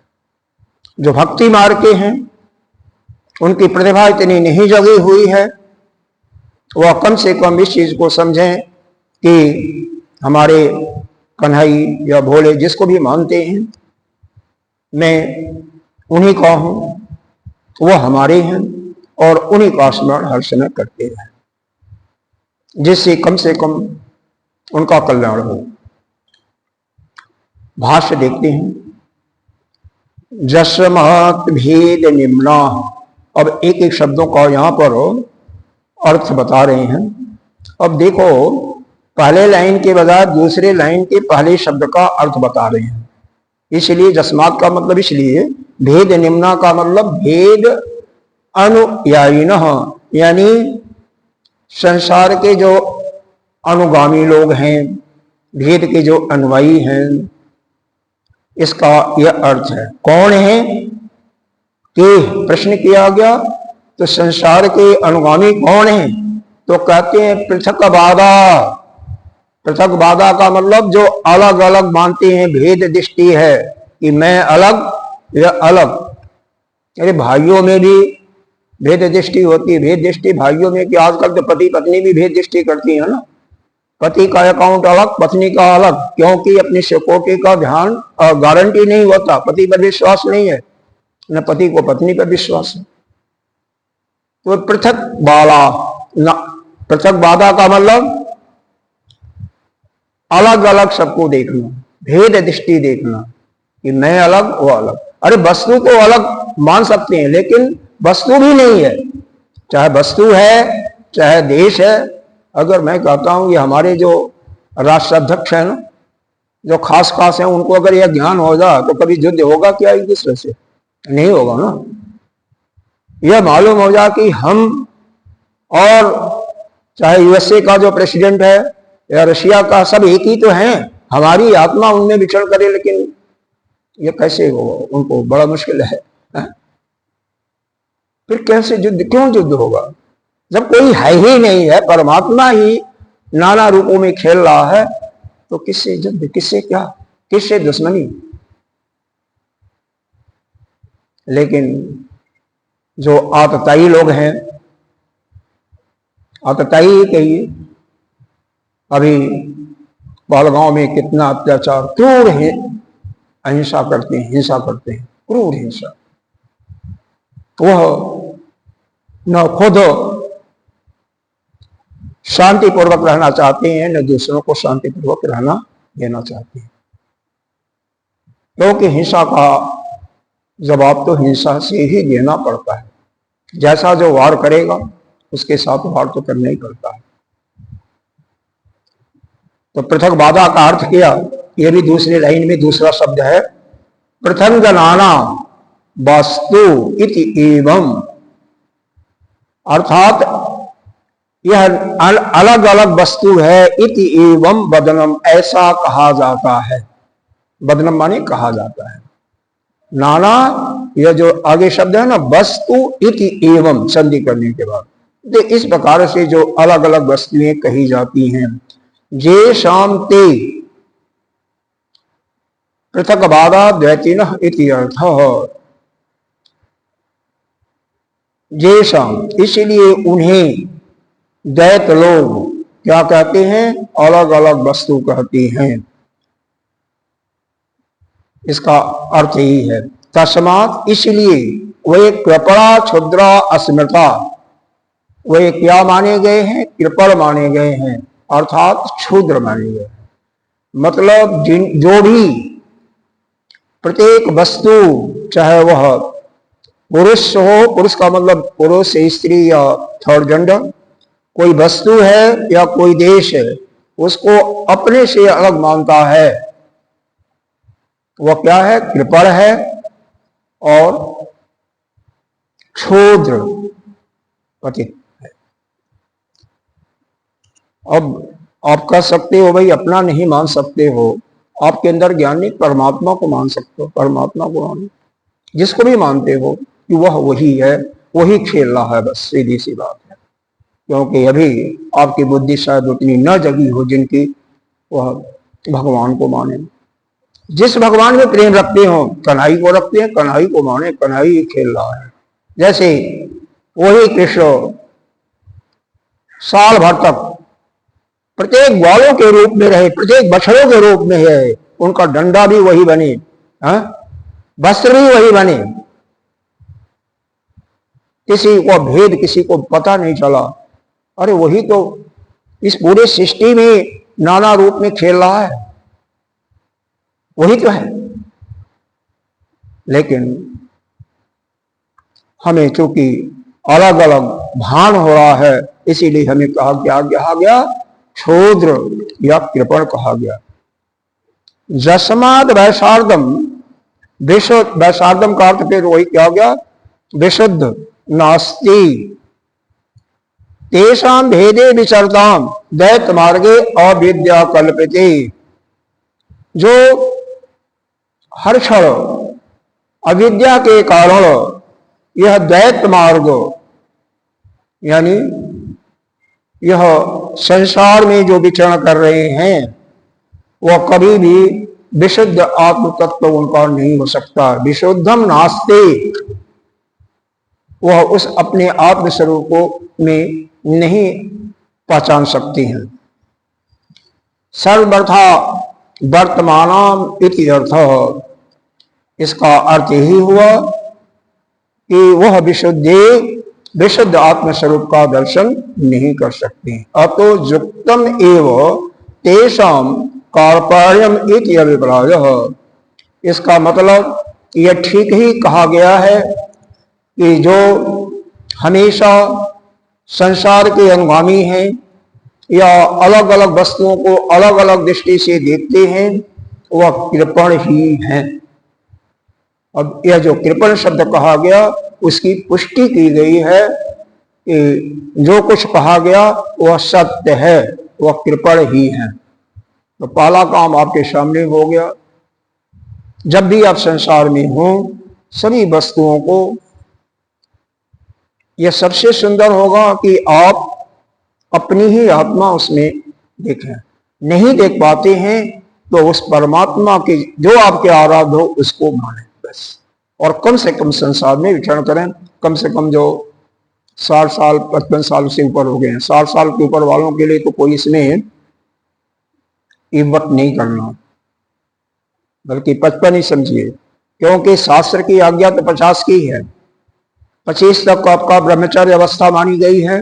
जो भक्ति मार्ग के हैं उनकी प्रतिभा इतनी नहीं जगी हुई है, वह कम से कम इस चीज को समझें कि हमारे कन्हई या भोले जिसको भी मानते हैं, मैं उन्हीं का हूं, वह हमारे हैं, और उन्हीं का स्मरण हर समय करते हैं, जिससे कम से कम उनका कल्याण हो। भाष्य देखते हैं। जस्मत् भेद निम्ना। अब एक एक शब्दों का यहां पर अर्थ बता रहे हैं। अब देखो, पहले लाइन के बजाय दूसरे लाइन के पहले शब्द का अर्थ बता रहे हैं। इसलिए जस्मात का मतलब, इसलिए भेद निम्ना का मतलब भेद अनुयायिनः, यानी संसार के जो अनुगामी लोग हैं, भेद के जो अनुयायी हैं, इसका यह अर्थ है। कौन है कि प्रश्न किया गया, तो संसार के अनुगामी कौन है? तो कहते हैं पृथकवादा। पृथकवादा का मतलब जो अलग अलग मानते हैं, भेद दृष्टि है कि मैं अलग या अलग। अरे भाइयों में भी भेद दृष्टि होती है। भेद दृष्टि भाइयों में कि आजकल तो पति पत्नी भी भेद दृष्टि करती है ना। पति का अकाउंट अलग, पत्नी का अलग, क्योंकि अपनी सिक्योरिटी का ध्यान गारंटी नहीं होता। पति पर विश्वास नहीं है, न पति को पत्नी पर विश्वास है। तो पृथक बाधा का मतलब अलग अलग सबको देखना, भेद दृष्टि देखना कि मैं अलग वो अलग। अरे वस्तु को अलग मान सकते हैं, लेकिन वस्तु भी नहीं है। चाहे वस्तु है, चाहे देश है। अगर मैं कहता हूं ये हमारे जो राष्ट्राध्यक्ष है ना, जो खास खास है, उनको अगर यह ज्ञान हो जाए तो कभी युद्ध होगा क्या एक दूसरे से? नहीं होगा ना। यह मालूम हो जाए कि हम, और चाहे यूएसए का जो प्रेसिडेंट है या रशिया का, सब एक ही तो हैं। हमारी आत्मा उनमें विचरण करे, लेकिन ये कैसे होगा? उनको बड़ा मुश्किल है। फिर कैसे युद्ध, क्यों युद्ध होगा जब कोई है ही नहीं है? परमात्मा ही नाना रूपों में खेल रहा है, तो किससे युद्ध, किससे क्या, किससे दुश्मनी? लेकिन जो आतताई लोग हैं, आतताई ही कहिए, अभी बालगांव में कितना अत्याचार, क्रूर है, अहिंसा करते हैं, हिंसा करते हैं, क्रूर हिंसा। वह न खुद शांतिपूर्वक रहना चाहते हैं, न दूसरों को शांतिपूर्वक रहना देना चाहते हैं, क्योंकि हिंसा का जवाब तो हिंसा से ही देना पड़ता है। जैसा जो वार करेगा उसके साथ वार तो करना ही पड़ता है। तो पृथक बाधा का अर्थ किया, यह भी दूसरी लाइन में दूसरा शब्द है, पृथक जनाना वस्तु इति एवं, अर्थात यह अलग अलग वस्तु है। इति एवं वदनम, ऐसा कहा जाता है। वदनम माने कहा जाता है। नाना, यह जो आगे शब्द है ना, वस्तु इति एवं, संधि करने के बाद, तो इस प्रकार से जो अलग अलग वस्तुएं कही जाती हैं, जे शांति पृथक बाधा द्वैतिनः इति अर्थः। जे शाम, इसलिए उन्हें द्वैत लोग क्या कहते हैं? अलग अलग वस्तु कहते हैं। इसका अर्थ ही है तस्मात्, इसलिए वे कृपणा क्षुद्रा अस्मृता, वे क्या माने गए हैं? कृपण माने गए हैं, अर्थात क्षुद्र माने गए हैं। मतलब जो भी प्रत्येक वस्तु, चाहे वह पुरुष हो, पुरुष का मतलब पुरुष स्त्री या थर्ड जेंडर, कोई वस्तु है या कोई देश है, उसको अपने से अलग मानता है, वह क्या है? कृपण है और क्षुद्र पतित है। अब आप कह सकते हो भाई अपना नहीं मान सकते हो, आपके अंदर ज्ञान नहीं, परमात्मा को मान सकते हो। परमात्मा को मानो, जिसको भी मानते हो कि वह वही है, वही खेल रहा है, बस सीधी सी बात है। क्योंकि अभी आपकी बुद्धि शायद उतनी न जगी हो जिनकी वह भगवान को माने। जिस भगवान में प्रेम रखते हो, कन्हई को रखते हैं, कन्हई को माने, कन्हई खेल रहा है। जैसे वही कृष्ण साल भर तक प्रत्येक ग्वालों के रूप में रहे, प्रत्येक बछड़ों के रूप में है, उनका डंडा भी वही बने, वस्त्र भी वही बने, किसी को भेद किसी को पता नहीं चला। अरे वही तो इस पूरे सृष्टि में नाना रूप में खेल रहा है, वही तो है। लेकिन हमें चूंकि अलग अलग भान हो रहा है, इसीलिए हमें कहा गया क्षुद्र या कृपण कहा गया। जस्माद वैशार्दम, वैशार्दम का अर्थ फिर वही क्या गया? विशुद्ध नास्ति तेषां भेदे विचरताम दैत मार्गे अविद्या कल्पते। जो हर क्षण अविद्या के कारण यह दैत मार्ग, यानी यह संसार में जो विचरण कर रहे हैं, वह कभी भी विशुद्ध आत्म तत्व उनका नहीं हो सकता। विशुद्धम नास्ति, वह उस अपने आत्म स्वरूप को में नहीं पहचान सकती हैं। सर्वथा वर्तमानम इति अर्थ, इसका अर्थ यही हुआ कि वह विशुद्ध आत्म स्वरूप का दर्शन नहीं कर सकते। अतो युक्तम एव तेषाम कार्पण्यम इति अभिप्राय। इसका मतलब यह ठीक ही कहा गया है कि जो हमेशा संसार के अनुगामी हैं या अलग अलग वस्तुओं को अलग अलग दृष्टि से देखते हैं, वह कृपण ही हैं। अब यह जो कृपण शब्द कहा गया, उसकी पुष्टि की गई है कि जो कुछ कहा गया वह सत्य है, वह कृपण ही है। तो पहला काम आपके सामने हो गया। जब भी आप संसार में हो, सभी वस्तुओं को, यह सबसे सुंदर होगा कि आप अपनी ही आत्मा उसमें देखें। नहीं देख पाते हैं तो उस परमात्मा के जो आपके आराध्य हो उसको माने बस। और कम से कम संसार में विचरण करें। कम से कम जो 60 साल 55 साल से ऊपर हो गए हैं, 60 साल के ऊपर वालों के लिए तो कोई इसमें इव्वत नहीं करना, बल्कि 55 ही समझिए, क्योंकि शास्त्र की आज्ञा तो 50 की है। 25 तक आपका ब्रह्मचर्य अवस्था मानी गई है,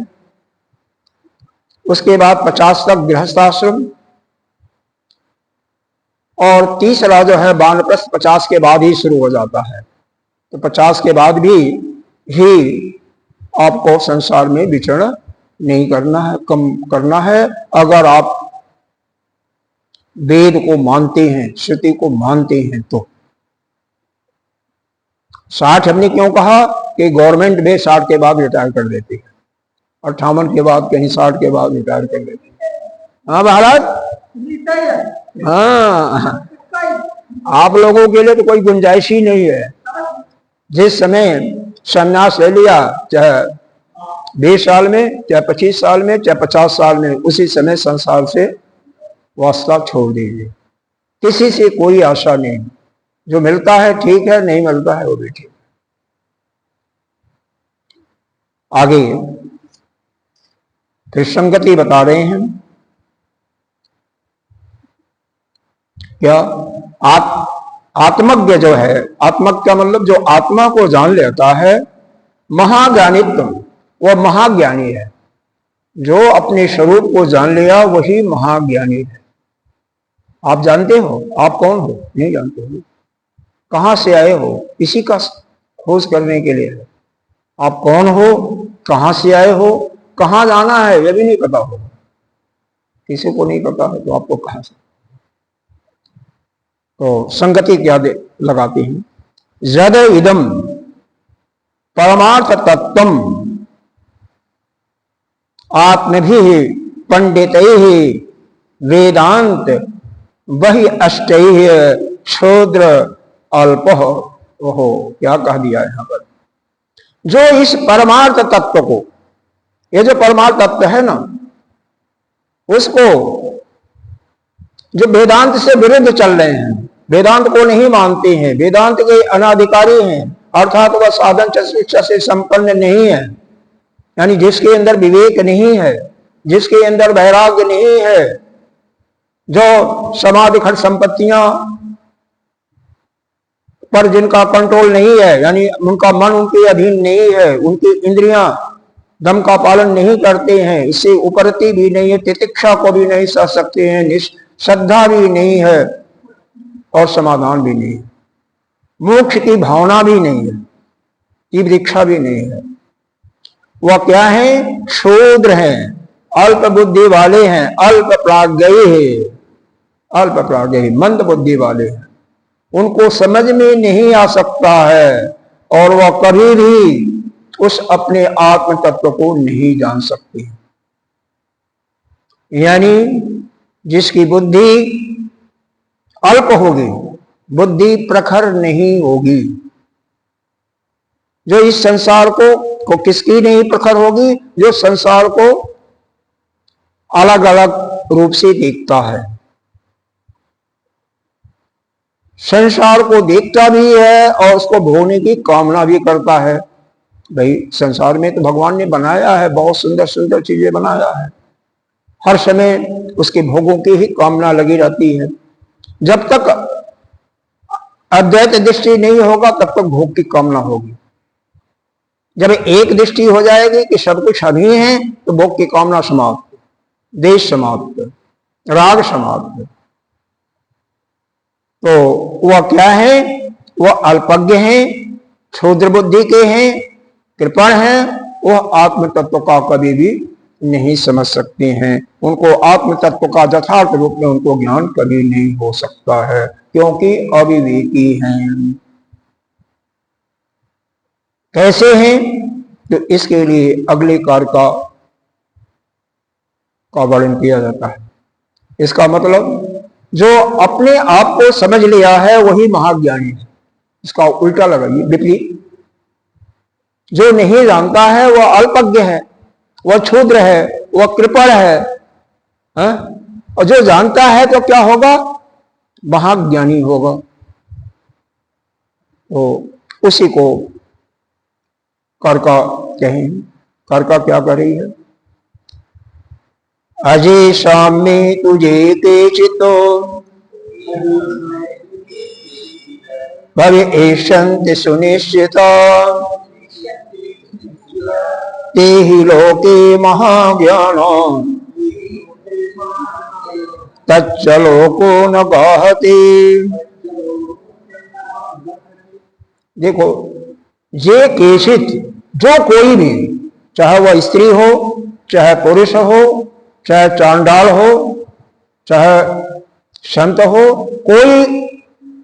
उसके बाद 50 तक गृहस्थाश्रम, और तीसरा जो है वानप्रस्थ 50 के बाद ही शुरू हो जाता है। तो 50 के बाद भी ही आपको संसार में विचरण नहीं करना है, कम करना है। अगर आप वेद को मानते हैं, श्रुति को मानते हैं तो 60 हमने क्यों कहा कि गवर्नमेंट में 60 के बाद रिटायर कर देती है, 58 के बाद कहीं 60 के बाद रिटायर कर देती है। हाँ महाराज, हाँ, आप लोगों के लिए तो कोई गुंजाइश ही नहीं है। जिस समय संन्यास ले लिया, चाहे 20 साल में, चाहे 25 साल में, चाहे 50 साल में, उसी समय संसार से वास्ता छोड़ दीजिए। किसी से कोई आशा नहीं, जो मिलता है ठीक है, नहीं मिलता है वो भी ठीक। आगे फिर संगति बता रहे हैं। क्या आत्मज्ञ जो है, आत्मज्ञ का मतलब जो आत्मा को जान लेता है, महाज्ञानित्व, वह महाज्ञानी है। जो अपने स्वरूप को जान लिया वही महाज्ञानी है। आप जानते हो आप कौन हो? नहीं जानते हो। कहां से आए हो, इसी का खोज करने के लिए है। आप कौन हो, कहां से आए हो, कहां जाना है यह भी नहीं पता हो, किसी को नहीं पता है तो आपको कहां से। तो संगति क्या लगाती है, जद इदम परमार्थ तत्वम आत्मभि पंडित वेदांत वही अष्ट क्षुद्र अल्प। ओहो, क्या कह दिया यहां पर। जो इस परमार्थ तत्व को, ये जो परमार्थ तत्व है ना, उसको जो वेदांत से विरुद्ध चल रहे हैं, वेदांत को नहीं मानते हैं, वेदांत के अनाधिकारी हैं, अर्थात वह साधन शिक्षा से संपन्न नहीं है, यानी जिसके अंदर विवेक नहीं है, जिसके अंदर वैराग्य नहीं है, जो समाधि खट संपत्तियां पर जिनका कंट्रोल नहीं है, यानी उनका मन उनके अधीन नहीं है, उनकी इंद्रियां दम का पालन नहीं करते हैं, इससे उपरति भी नहीं है, तितिक्षा को भी नहीं सह सकते हैं, श्रद्धा भी नहीं है और समाधान भी नहीं है, मोक्ष की भावना भी नहीं है, तीव्र इच्छा भी नहीं है। वह क्या है, क्षुद्र हैं, अल्प बुद्धि वाले हैं, अल्प प्राज्ञयी है, अल्प प्राज्ञयी मंद बुद्धि वाले हैं, उनको समझ में नहीं आ सकता है और वह कभी भी उस अपने आत्म तत्व को नहीं जान सकते। यानी जिसकी बुद्धि अल्प होगी, बुद्धि प्रखर नहीं होगी, जो इस संसार को किसकी नहीं प्रखर होगी, जो संसार को अलग अलग रूप से देखता है, संसार को देखता भी है और उसको भोगने की कामना भी करता है। भाई संसार में तो भगवान ने बनाया है, बहुत सुंदर सुंदर चीजें बनाया है, हर समय उसके भोगों की ही कामना लगी रहती है। जब तक अद्वैत दृष्टि नहीं होगा तब तक भोग की कामना होगी। जब एक दृष्टि हो जाएगी कि सब कुछ अभी है तो भोग की कामना समाप्त, देश समाप्त, राग समाप्त। तो वह क्या है, वह अल्पज्ञ है, क्षुद्र बुद्धि के हैं, कृपण है, वह आत्म तत्व का कभी भी नहीं समझ सकते हैं, उनको आत्म तत्व का यथार्थ रूप में उनको ज्ञान कभी नहीं हो सकता है, क्योंकि अविवेकी हैं। कैसे हैं, तो इसके लिए अगले कार्य का वर्णन किया जाता है। इसका मतलब जो अपने आप को समझ लिया है वही महाज्ञानी है, इसका उल्टा लगाइए, विपरीत। जो नहीं जानता है वह अल्पज्ञ है, वह क्षुद्र है, वह कृपण है, और जो जानता है तो क्या होगा, महाज्ञानी होगा। तो उसी को कर का कहें, कर का क्या कर रही है, अजय साम्य तुझे के चितो भवे एषंत सुनिश्चिता ते ही लोके महाज्ञान तच्चलोको न गाहते। देखो, ये केचित, जो कोई भी, चाहे वह स्त्री हो, चाहे पुरुष हो, चाहे चांडाल हो, चाहे संत हो, कोई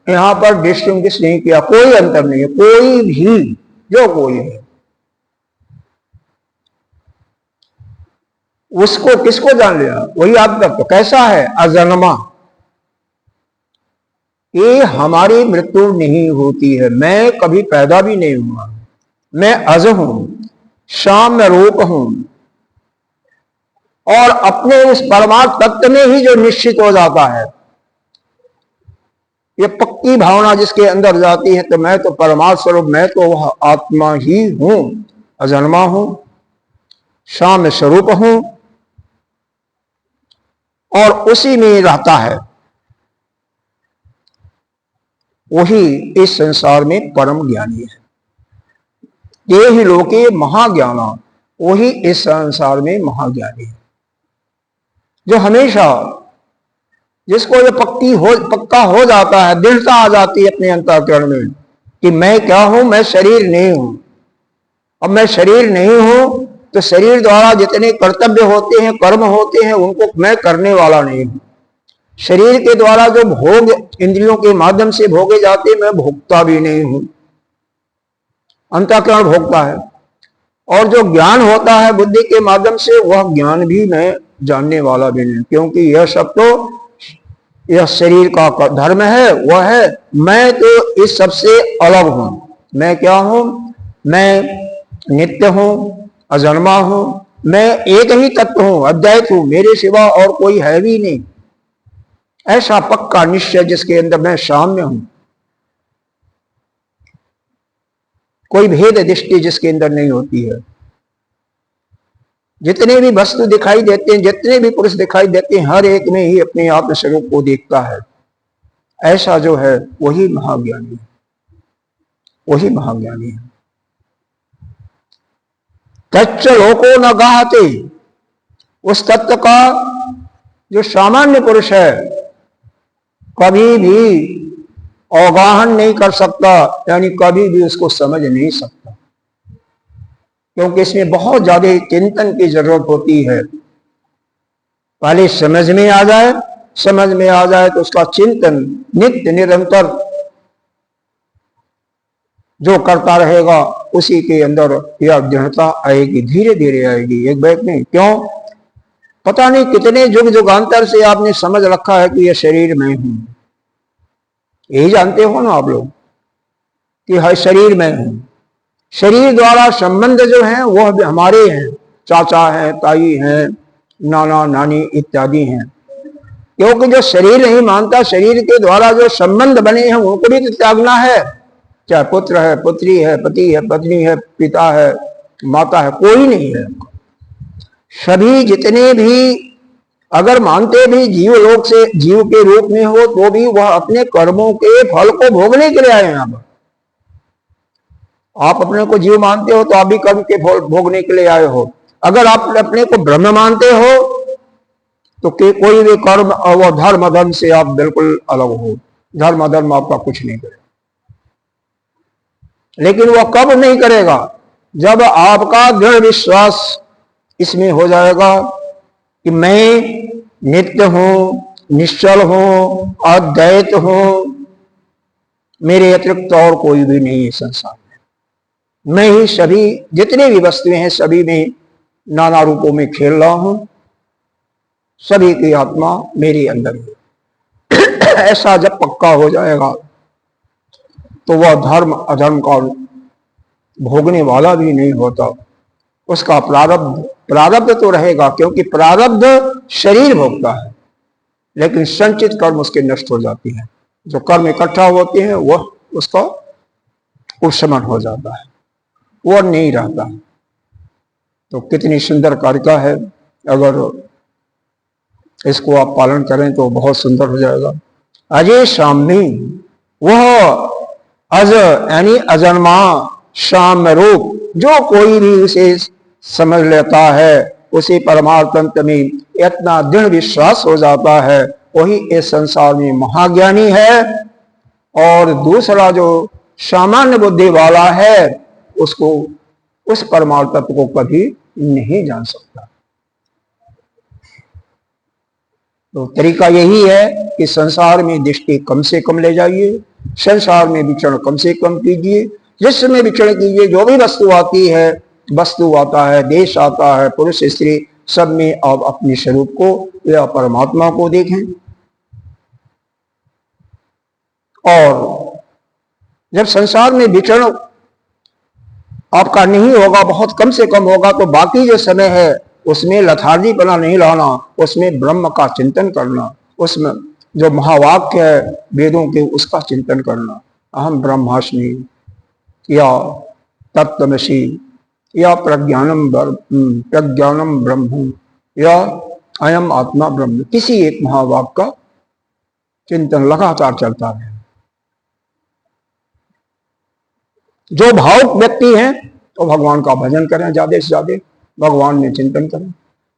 यहां पर डिस्टिंग्विश नहीं किया, कोई अंतर नहीं है, कोई भी, जो कोई है, उसको किसको जान लिया, वही आप तक कैसा है, अजन्मा। ये हमारी मृत्यु नहीं होती है, मैं कभी पैदा भी नहीं हुआ, मैं अज हूं, साम्य रूप हूं, और अपने उस परमार्थ तत्व में ही जो निश्चित हो जाता है, ये पक्की भावना जिसके अंदर जाती है, तो मैं तो परमार्थ स्वरूप, मैं तो वह आत्मा ही हूं, अजन्मा हूं, साम्य स्वरूप हूं, और उसी में रहता है, वही इस संसार में परम ज्ञानी है। ये ही लोके महाज्ञाना, वही इस संसार में महाज्ञानी है, जो हमेशा जिसको ये पक्का हो जाता है, दृढ़ता आ जाती है अपने अंतःकरण में कि मैं क्या हूं, मैं शरीर नहीं हूं। अब मैं शरीर नहीं हूं तो शरीर द्वारा जितने कर्तव्य होते हैं, कर्म होते हैं, उनको मैं करने वाला नहीं हूं। शरीर के द्वारा जो भोग इंद्रियों के माध्यम से भोगे जाते, मैं भोगता भी नहीं हूं, अंतःकरण भोगता है। और जो ज्ञान होता है बुद्धि के माध्यम से, वह ज्ञान भी मैं जानने वाला भी नहीं, क्योंकि यह सब तो यह शरीर का धर्म है, वह है। मैं तो इस सबसे अलग हूं। मैं क्या हूं? मैं नित्य हूं, अजन्मा हूं, मैं एक ही तत्व हूं, अद्वैत हूं, मेरे सिवा और कोई है भी नहीं। ऐसा पक्का निश्चय जिसके अंदर मैं साम्य हूं, कोई भेद दृष्टि जिसके अंदर नहीं होती है। जितने भी वस्तु दिखाई देते हैं, जितने भी पुरुष दिखाई देते हैं, हर एक में ही अपने आत्म स्वरूप को देखता है। ऐसा जो है वही महाज्ञानी है, वही महाज्ञानी है। तच्च लोको न गाहते, उस तत्व का जो सामान्य पुरुष है कभी भी अवगाहन नहीं कर सकता, यानी कभी भी उसको समझ नहीं सकता, क्योंकि इसमें बहुत ज्यादा चिंतन की जरूरत होती है। पहले समझ में आ जाए, समझ में आ जाए तो उसका चिंतन नित्य निरंतर जो करता रहेगा, उसी के अंदर यह दृढ़ता आएगी, धीरे धीरे आएगी, एक बैठ नहीं। क्यों? पता नहीं कितने युग युगांतर से आपने समझ रखा है कि यह शरीर में हूं। यही जानते हो ना आप लोग कि हर शरीर में हूं। शरीर द्वारा संबंध जो है वह भी हमारे हैं, चाचा हैं, ताई हैं, नाना नानी इत्यादि हैं। क्योंकि जो शरीर नहीं मानता, शरीर के द्वारा जो संबंध बने हैं उनको भी तो त्यागना है। चाहे पुत्र है, पुत्री है, पति है, पत्नी है, पिता है, माता है, कोई नहीं है। सभी जितने भी अगर मानते भी जीव लोक से जीव के रूप में हो, तो भी वह अपने कर्मों के फल को भोगने के लिए आए हैं। यहाँ पर आप अपने को जीव मानते हो तो आप भी कर्म के फल भोगने के लिए आए हो। अगर आप अपने को ब्रह्म मानते हो तो कोई भी कर्म और धर्म अधर्म से आप बिल्कुल अलग हो। धर्म अधर्म आपका कुछ नहीं करेगा, लेकिन वह कब नहीं करेगा? जब आपका दृढ़ विश्वास इसमें हो जाएगा कि मैं नित्य हूं, निश्चल हूं, अद्वैत हूं, मेरे अतिरिक्त और कोई भी नहीं है संसार में। मैं ही सभी जितने भी वस्तुएं हैं सभी में नाना रूपों में खेल रहा हूं, सभी की आत्मा मेरे अंदर है। ऐसा जब पक्का हो जाएगा तो वह धर्म अधर्म का भोगने वाला भी नहीं होता। उसका प्रारब्ध तो रहेगा, क्योंकि प्रारब्ध शरीर भोगता है, लेकिन संचित कर्म उसके नष्ट हो जाती है। जो कर्म इकट्ठा होते हैं वह उसका उपशमन हो जाता है, वह नहीं रहता। तो कितनी सुंदर कारिका है, अगर इसको आप पालन करें तो बहुत सुंदर हो जाएगा। अजय साम्य, वह अज यानी अजन्मा, साम्य रूप, जो कोई भी उसे समझ लेता है, उसे परमार्थ तंत्र में इतना दृढ़ विश्वास हो जाता है, वही इस संसार में महाज्ञानी है। और दूसरा जो सामान्य बुद्धि वाला है, उसको उस परमार्थ तत्व को कभी नहीं जान सकता। तो तरीका यही है कि संसार में दृष्टि कम से कम ले जाइए, संसार में विचरण कम से कम कीजिए, जिसमें विचरण कीजिए। जो भी वस्तु आती है, वस्तु आता है, देश आता है, पुरुष स्त्री, सब में आप अपने स्वरूप को या परमात्मा को देखें। और जब संसार में विचरण आपका नहीं होगा, बहुत कम से कम होगा, तो बाकी जो समय है उसमें लथार्जीपना नहीं लाना, उसमें ब्रह्म का चिंतन करना, उसमें जो महावाक्य है वेदों के उसका चिंतन करना। अहम ब्रह्मास्मि या तत्त्वमसि या प्रज्ञानम ब्रह्म या अयम आत्मा ब्रह्म, किसी एक महावाक्य का चिंतन लगातार चलता है। जो भावुक व्यक्ति हैं तो भगवान का भजन करें, ज्यादा से ज्यादा भगवान में चिंतन करें।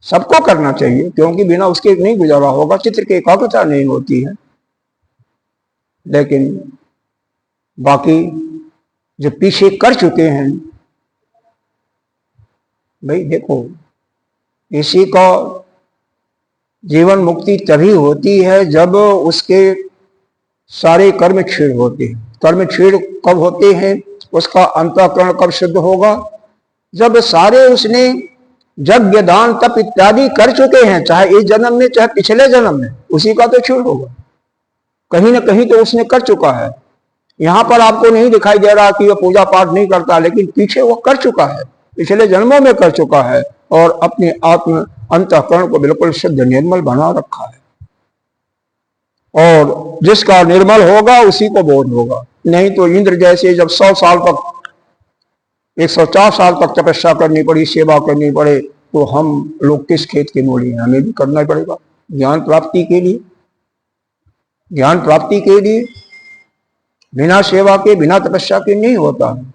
सबको करना चाहिए, क्योंकि बिना उसके नहीं गुजारा होगा, चित्र की एकाग्रता नहीं होती है। लेकिन बाकी जो पीछे कर चुके हैं, भाई देखो, किसी का जीवन मुक्ति तभी होती है जब उसके सारे कर्म क्षीण होते हैं। कर्म क्षीण कब होते हैं? उसका अंतःकरण कब शुद्ध होगा? जब सारे उसने यज्ञ दान तप इत्यादि कर चुके हैं, चाहे इस जन्म में चाहे पिछले जन्म में, उसी का तो क्षीण होगा। कहीं ना कहीं तो उसने कर चुका है। यहां पर आपको नहीं दिखाई दे रहा कि वह पूजा पाठ नहीं करता, लेकिन पीछे वो कर चुका है, पिछले जन्मों में कर चुका है, और अपने आत्म अंतःकरण को बिल्कुल शुद्ध निर्मल बना रखा है। और जिसका निर्मल होगा उसी को बोध होगा। नहीं तो इंद्र जैसे जब 100 साल तक 104 साल तक तपस्या करनी पड़ी, सेवा करनी पड़े, तो हम लोग किस खेत के मूली हैं? हमें भी करना पड़ेगा ज्ञान प्राप्ति के लिए। ज्ञान प्राप्ति के लिए बिना सेवा के, बिना तपस्या के नहीं होता है।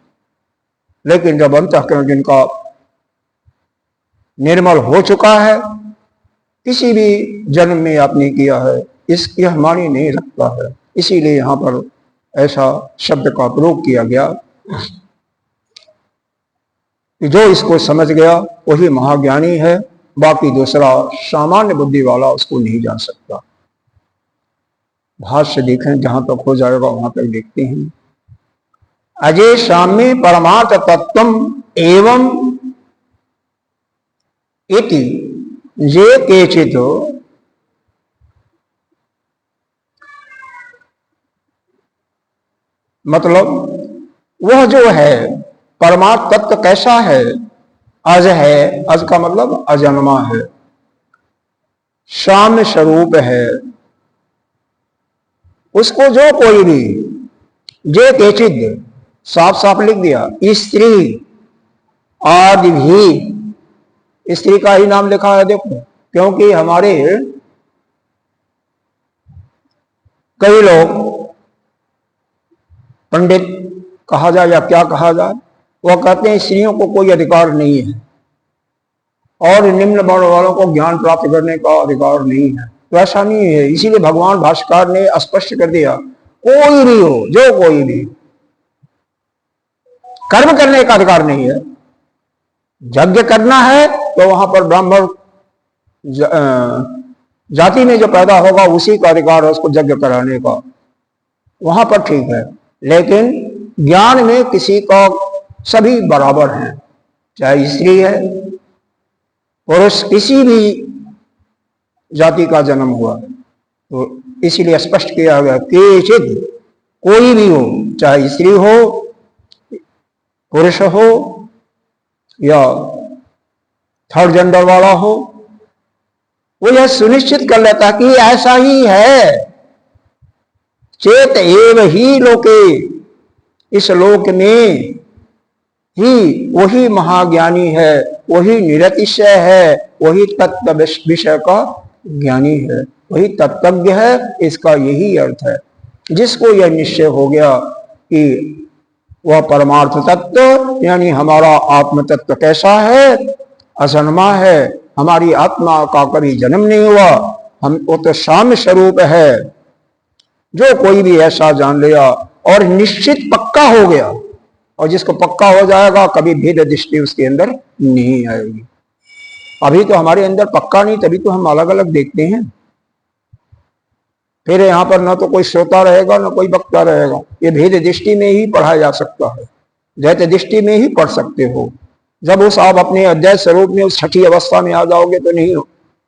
लेकिन जब अंतःकरण जिनका निर्मल हो चुका है, किसी भी जन्म में आपने किया है, इसकी मानी नहीं रखता है। इसीलिए यहां पर ऐसा शब्द का प्रयोग किया गया कि जो इसको समझ गया वही महाज्ञानी है, बाकी दूसरा सामान्य बुद्धि वाला उसको नहीं जान सकता। भाष्य देखें, जहां तक हो जाएगा वहां तक देखते हैं। अजय साम्य परमार्थ तत्व एवं इति ये केचित मतलब वह जो है परमार्थ तत्व कैसा है? अज है, अज का मतलब अजन्मा है, साम्य स्वरूप है। उसको जो कोई भी, जे केचित साफ साफ लिख दिया, स्त्री आदि भी, स्त्री का ही नाम लिखा है देखो, क्योंकि हमारे कई लोग पंडित कहा जाए या क्या कहा जाए, वह कहते हैं स्त्रियों को कोई अधिकार नहीं है और निम्न वर्ण वालों को ज्ञान प्राप्त करने का अधिकार नहीं है। तो ऐसा नहीं है। इसीलिए भगवान भाष्यकार ने स्पष्ट कर दिया, कोई भी हो, जो कोई भी, कर्म करने का अधिकार नहीं है। यज्ञ करना है तो वहां पर ब्राह्मण जाति में जो पैदा होगा उसी का अधिकार है उसको यज्ञ कराने का, वहां पर ठीक है। लेकिन ज्ञान में किसी का सभी बराबर हैं, चाहे स्त्री है पुरुष, किसी भी जाति का जन्म हुआ। तो इसीलिए स्पष्ट किया गया कि कोई भी हो, चाहे स्त्री हो पुरुष हो या थर्ड जेंडर वाला हो, वो यह सुनिश्चित कर लेता कि ऐसा ही है। चेत एव ही लोके, इस लोक में ही वही महाज्ञानी है, वही निरतिशय है, वही तत्व विषय का ज्ञानी है, वही तत्वज्ञ है। इसका यही अर्थ है। जिसको यह निश्चय हो गया कि वह परमार्थ तत्व यानी हमारा आत्म तत्व कैसा है, अजन्मा है, हमारी आत्मा का कभी जन्म नहीं हुआ, हम वो तो साम्य स्वरूप है, जो कोई भी ऐसा जान लिया और निश्चित पक्का हो गया, और जिसको पक्का हो जाएगा कभी भेद दृष्टि उसके अंदर नहीं आएगी। अभी तो हमारे अंदर पक्का नहीं, तभी तो हम अलग अलग देखते हैं। फिर यहाँ पर ना तो कोई श्रोता रहेगा ना कोई वक्ता रहेगा, ये भेद दृष्टि में ही पढ़ा जा सकता है, द्वैत दृष्टि में ही पढ़ सकते हो। जब उस आप अपने अद्वैत स्वरूप में उस छठी अवस्था में आ जाओगे तो नहीं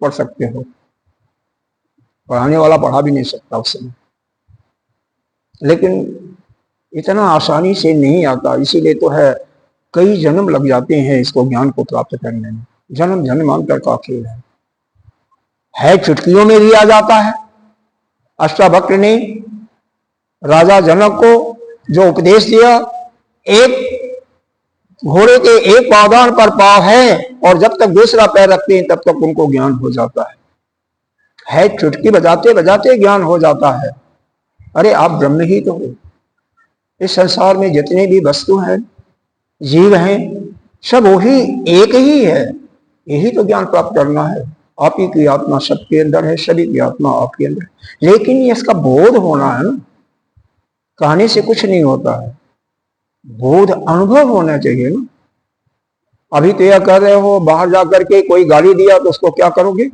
पढ़ सकते हो, पढ़ाने वाला पढ़ा भी नहीं सकता उस समय। लेकिन इतना आसानी से नहीं आता, इसीलिए तो है कई जन्म लग जाते हैं इसको ज्ञान को प्राप्त करने में। जन्म जन्मांतर का खेल है चुटकियों में भी आ जाता है। अष्टावक्र ने राजा जनक को जो उपदेश दिया, एक घोड़े के एक पावदान पर पाव है और जब तक दूसरा पैर रखते हैं तब तक उनको ज्ञान हो जाता है चुटकी बजाते बजाते ज्ञान हो जाता है। अरे आप ब्रह्म ही तो हो। इस संसार में जितने भी वस्तु हैं, जीव हैं, सब वही एक ही है। यही तो ज्ञान प्राप्त करना है। आप ही की आत्मा सबके अंदर है, सभी की आत्मा आपके अंदर है, लेकिन ये इसका बोध होना है ना। कहने से कुछ नहीं होता है, बोध अनुभव होना चाहिए ना। अभी तो यह कह रहे हो, बाहर जाकर के कोई गाली दिया तो उसको क्या करोगे?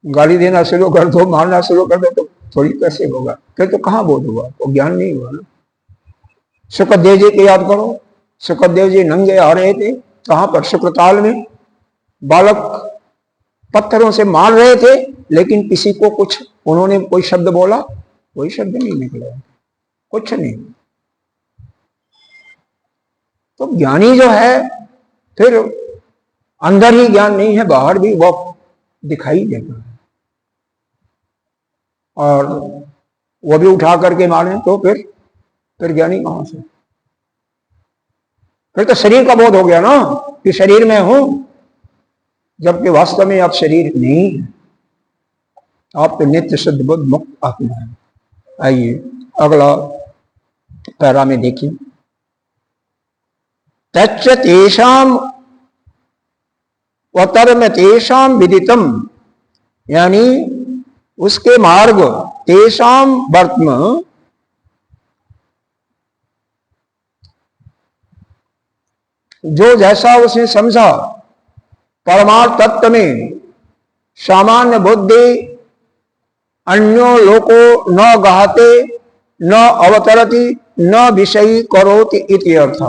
गाली देना शुरू कर दो, मारना शुरू कर दो, तो थोड़ी कैसे होगा? फिर तो कहाँ बोध हुआ? तो ज्ञान नहीं हुआ ना। सुखदेव जी की याद करो, सुखदेव जी नंगे आ रहे थे, कहां पर? शुक्रताल में। बालक पत्थरों से मार रहे थे, लेकिन किसी को कुछ उन्होंने कोई शब्द बोला? कोई शब्द नहीं निकला, कुछ नहीं। तो ज्ञानी जो है, फिर अंदर ही ज्ञान नहीं है, बाहर भी वो दिखाई देता है। और वो भी उठा करके मारे तो फिर ज्ञानी कहां से? फिर तो शरीर का बोध हो गया ना कि शरीर में हूं, जबकि वास्तव में आप शरीर नहीं है, आप तो नित्य शुद्ध बुद्ध मुक्त आत्मा है। आइए अगला पैरा में देखिए। तच्च तेषाम वतर्म तेषाम विदितम, यानी उसके मार्ग, तेषाम वर्त्म, जो जैसा उसने समझा परमार्थ तत्व में, सामान्य बुद्धि अन्यो लोको न गाहते न अवतरति न विषयी करोति इति अर्थ।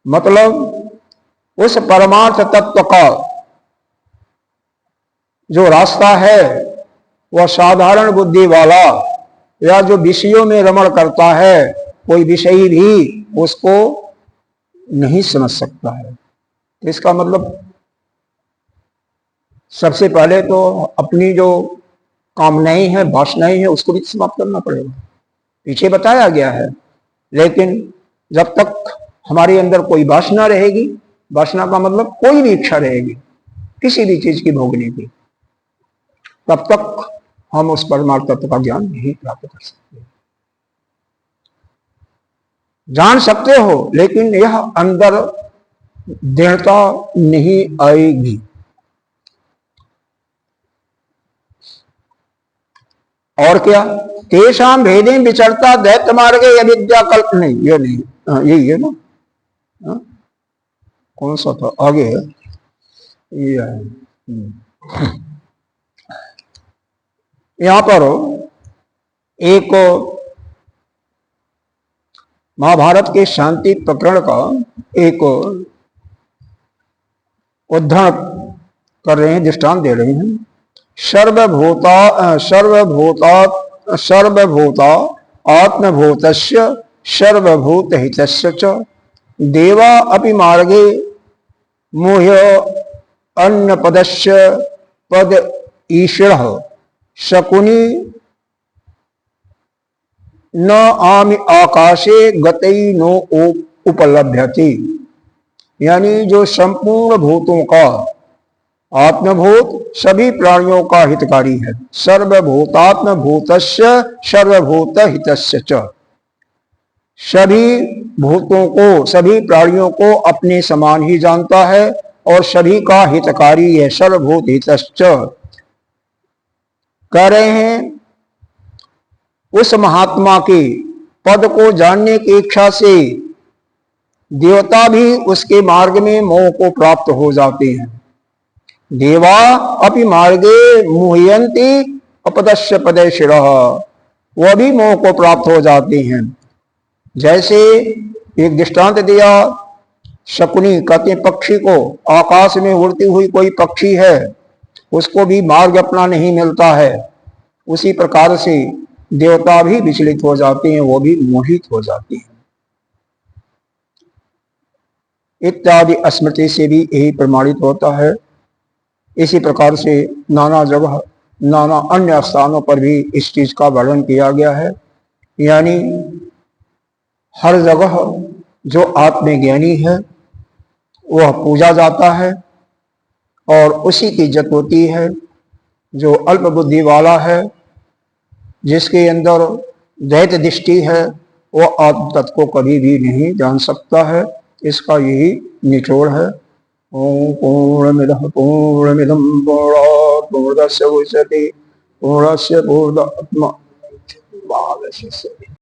मतलब उस परमार्थ तत्व का जो रास्ता है, वह साधारण बुद्धि वाला या जो विषयों में रमण करता है, कोई विषयी भी उसको नहीं समझ सकता है। इसका मतलब सबसे पहले तो अपनी जो कामनाएं हैं, वासनाएं हैं, उसको भी समाप्त करना पड़ेगा। पीछे बताया गया है, लेकिन जब तक हमारे अंदर कोई वासना रहेगी, वासना का मतलब कोई भी इच्छा रहेगी किसी भी चीज की भोगने की, तब तक हम उस परमार्थ तत्व का ज्ञान नहीं प्राप्त कर सकते। जान सकते हो, लेकिन यह अंदर दृढ़ता नहीं आएगी। और क्या? तेषाम भेदे विचरता दैत्य मार्गे अविद्या कल्प, नहीं ये नहीं, यही है ना। कौन सा था आगे है? ये है। यहां पर एक महाभारत के शांति प्रकरण का एक उदाहरण कर रहे हैं, दृष्टांत दे रहे हैं। सर्वभूता आत्मभूतस्य सर्वभूत हितस्य च देवा अपि मार्गे मुह्य अन्नपदस्य पद ईश्वरः शकुनी न आमि आकाशे गतई नो उपलभ्यति। यानी जो संपूर्ण भूतों का आत्मभूत सभी प्राणियों का हितकारी है। सर्वभूतात्म भूतस्य सर्वभूत हितस्य च, सभी भूतों को, सभी प्राणियों को अपने समान ही जानता है और सभी का हितकारी है। सर्वभूत हितश्च कह रहे हैं, उस महात्मा के पद को जानने की इच्छा से देवता भी उसके मार्ग में मोह को प्राप्त हो जाते हैं। देवा अपि मार्गे मुह्यन्ति अपदस्य पदे शिरः, वह भी मोह को प्राप्त हो जाते हैं। जैसे एक दृष्टांत दिया, शकुनी कहते पक्षी को, आकाश में उड़ती हुई कोई पक्षी है, उसको भी मार्ग अपना नहीं मिलता है। उसी प्रकार से देवता भी विचलित हो जाते हैं, वो भी मोहित हो जाते हैं। इत्यादि स्मृति से भी यही प्रमाणित होता है। इसी प्रकार से नाना जगह, नाना अन्य स्थानों पर भी इस चीज का वर्णन किया गया है। यानी हर जगह जो आत्मज्ञानी है वह पूजा जाता है और उसी की इज्जत होती है। जो अल्प बुद्धि वाला है, जिसके अंदर द्वैत दृष्टि है, वह आत्म तत्व को कभी भी नहीं जान सकता है। इसका यही निचोड़ है। ओम पूर्णमिदः पूर्णमिदं पूर्णात् पूर्णस्य मुच्यते पूर्णस्य पूर्णमादाय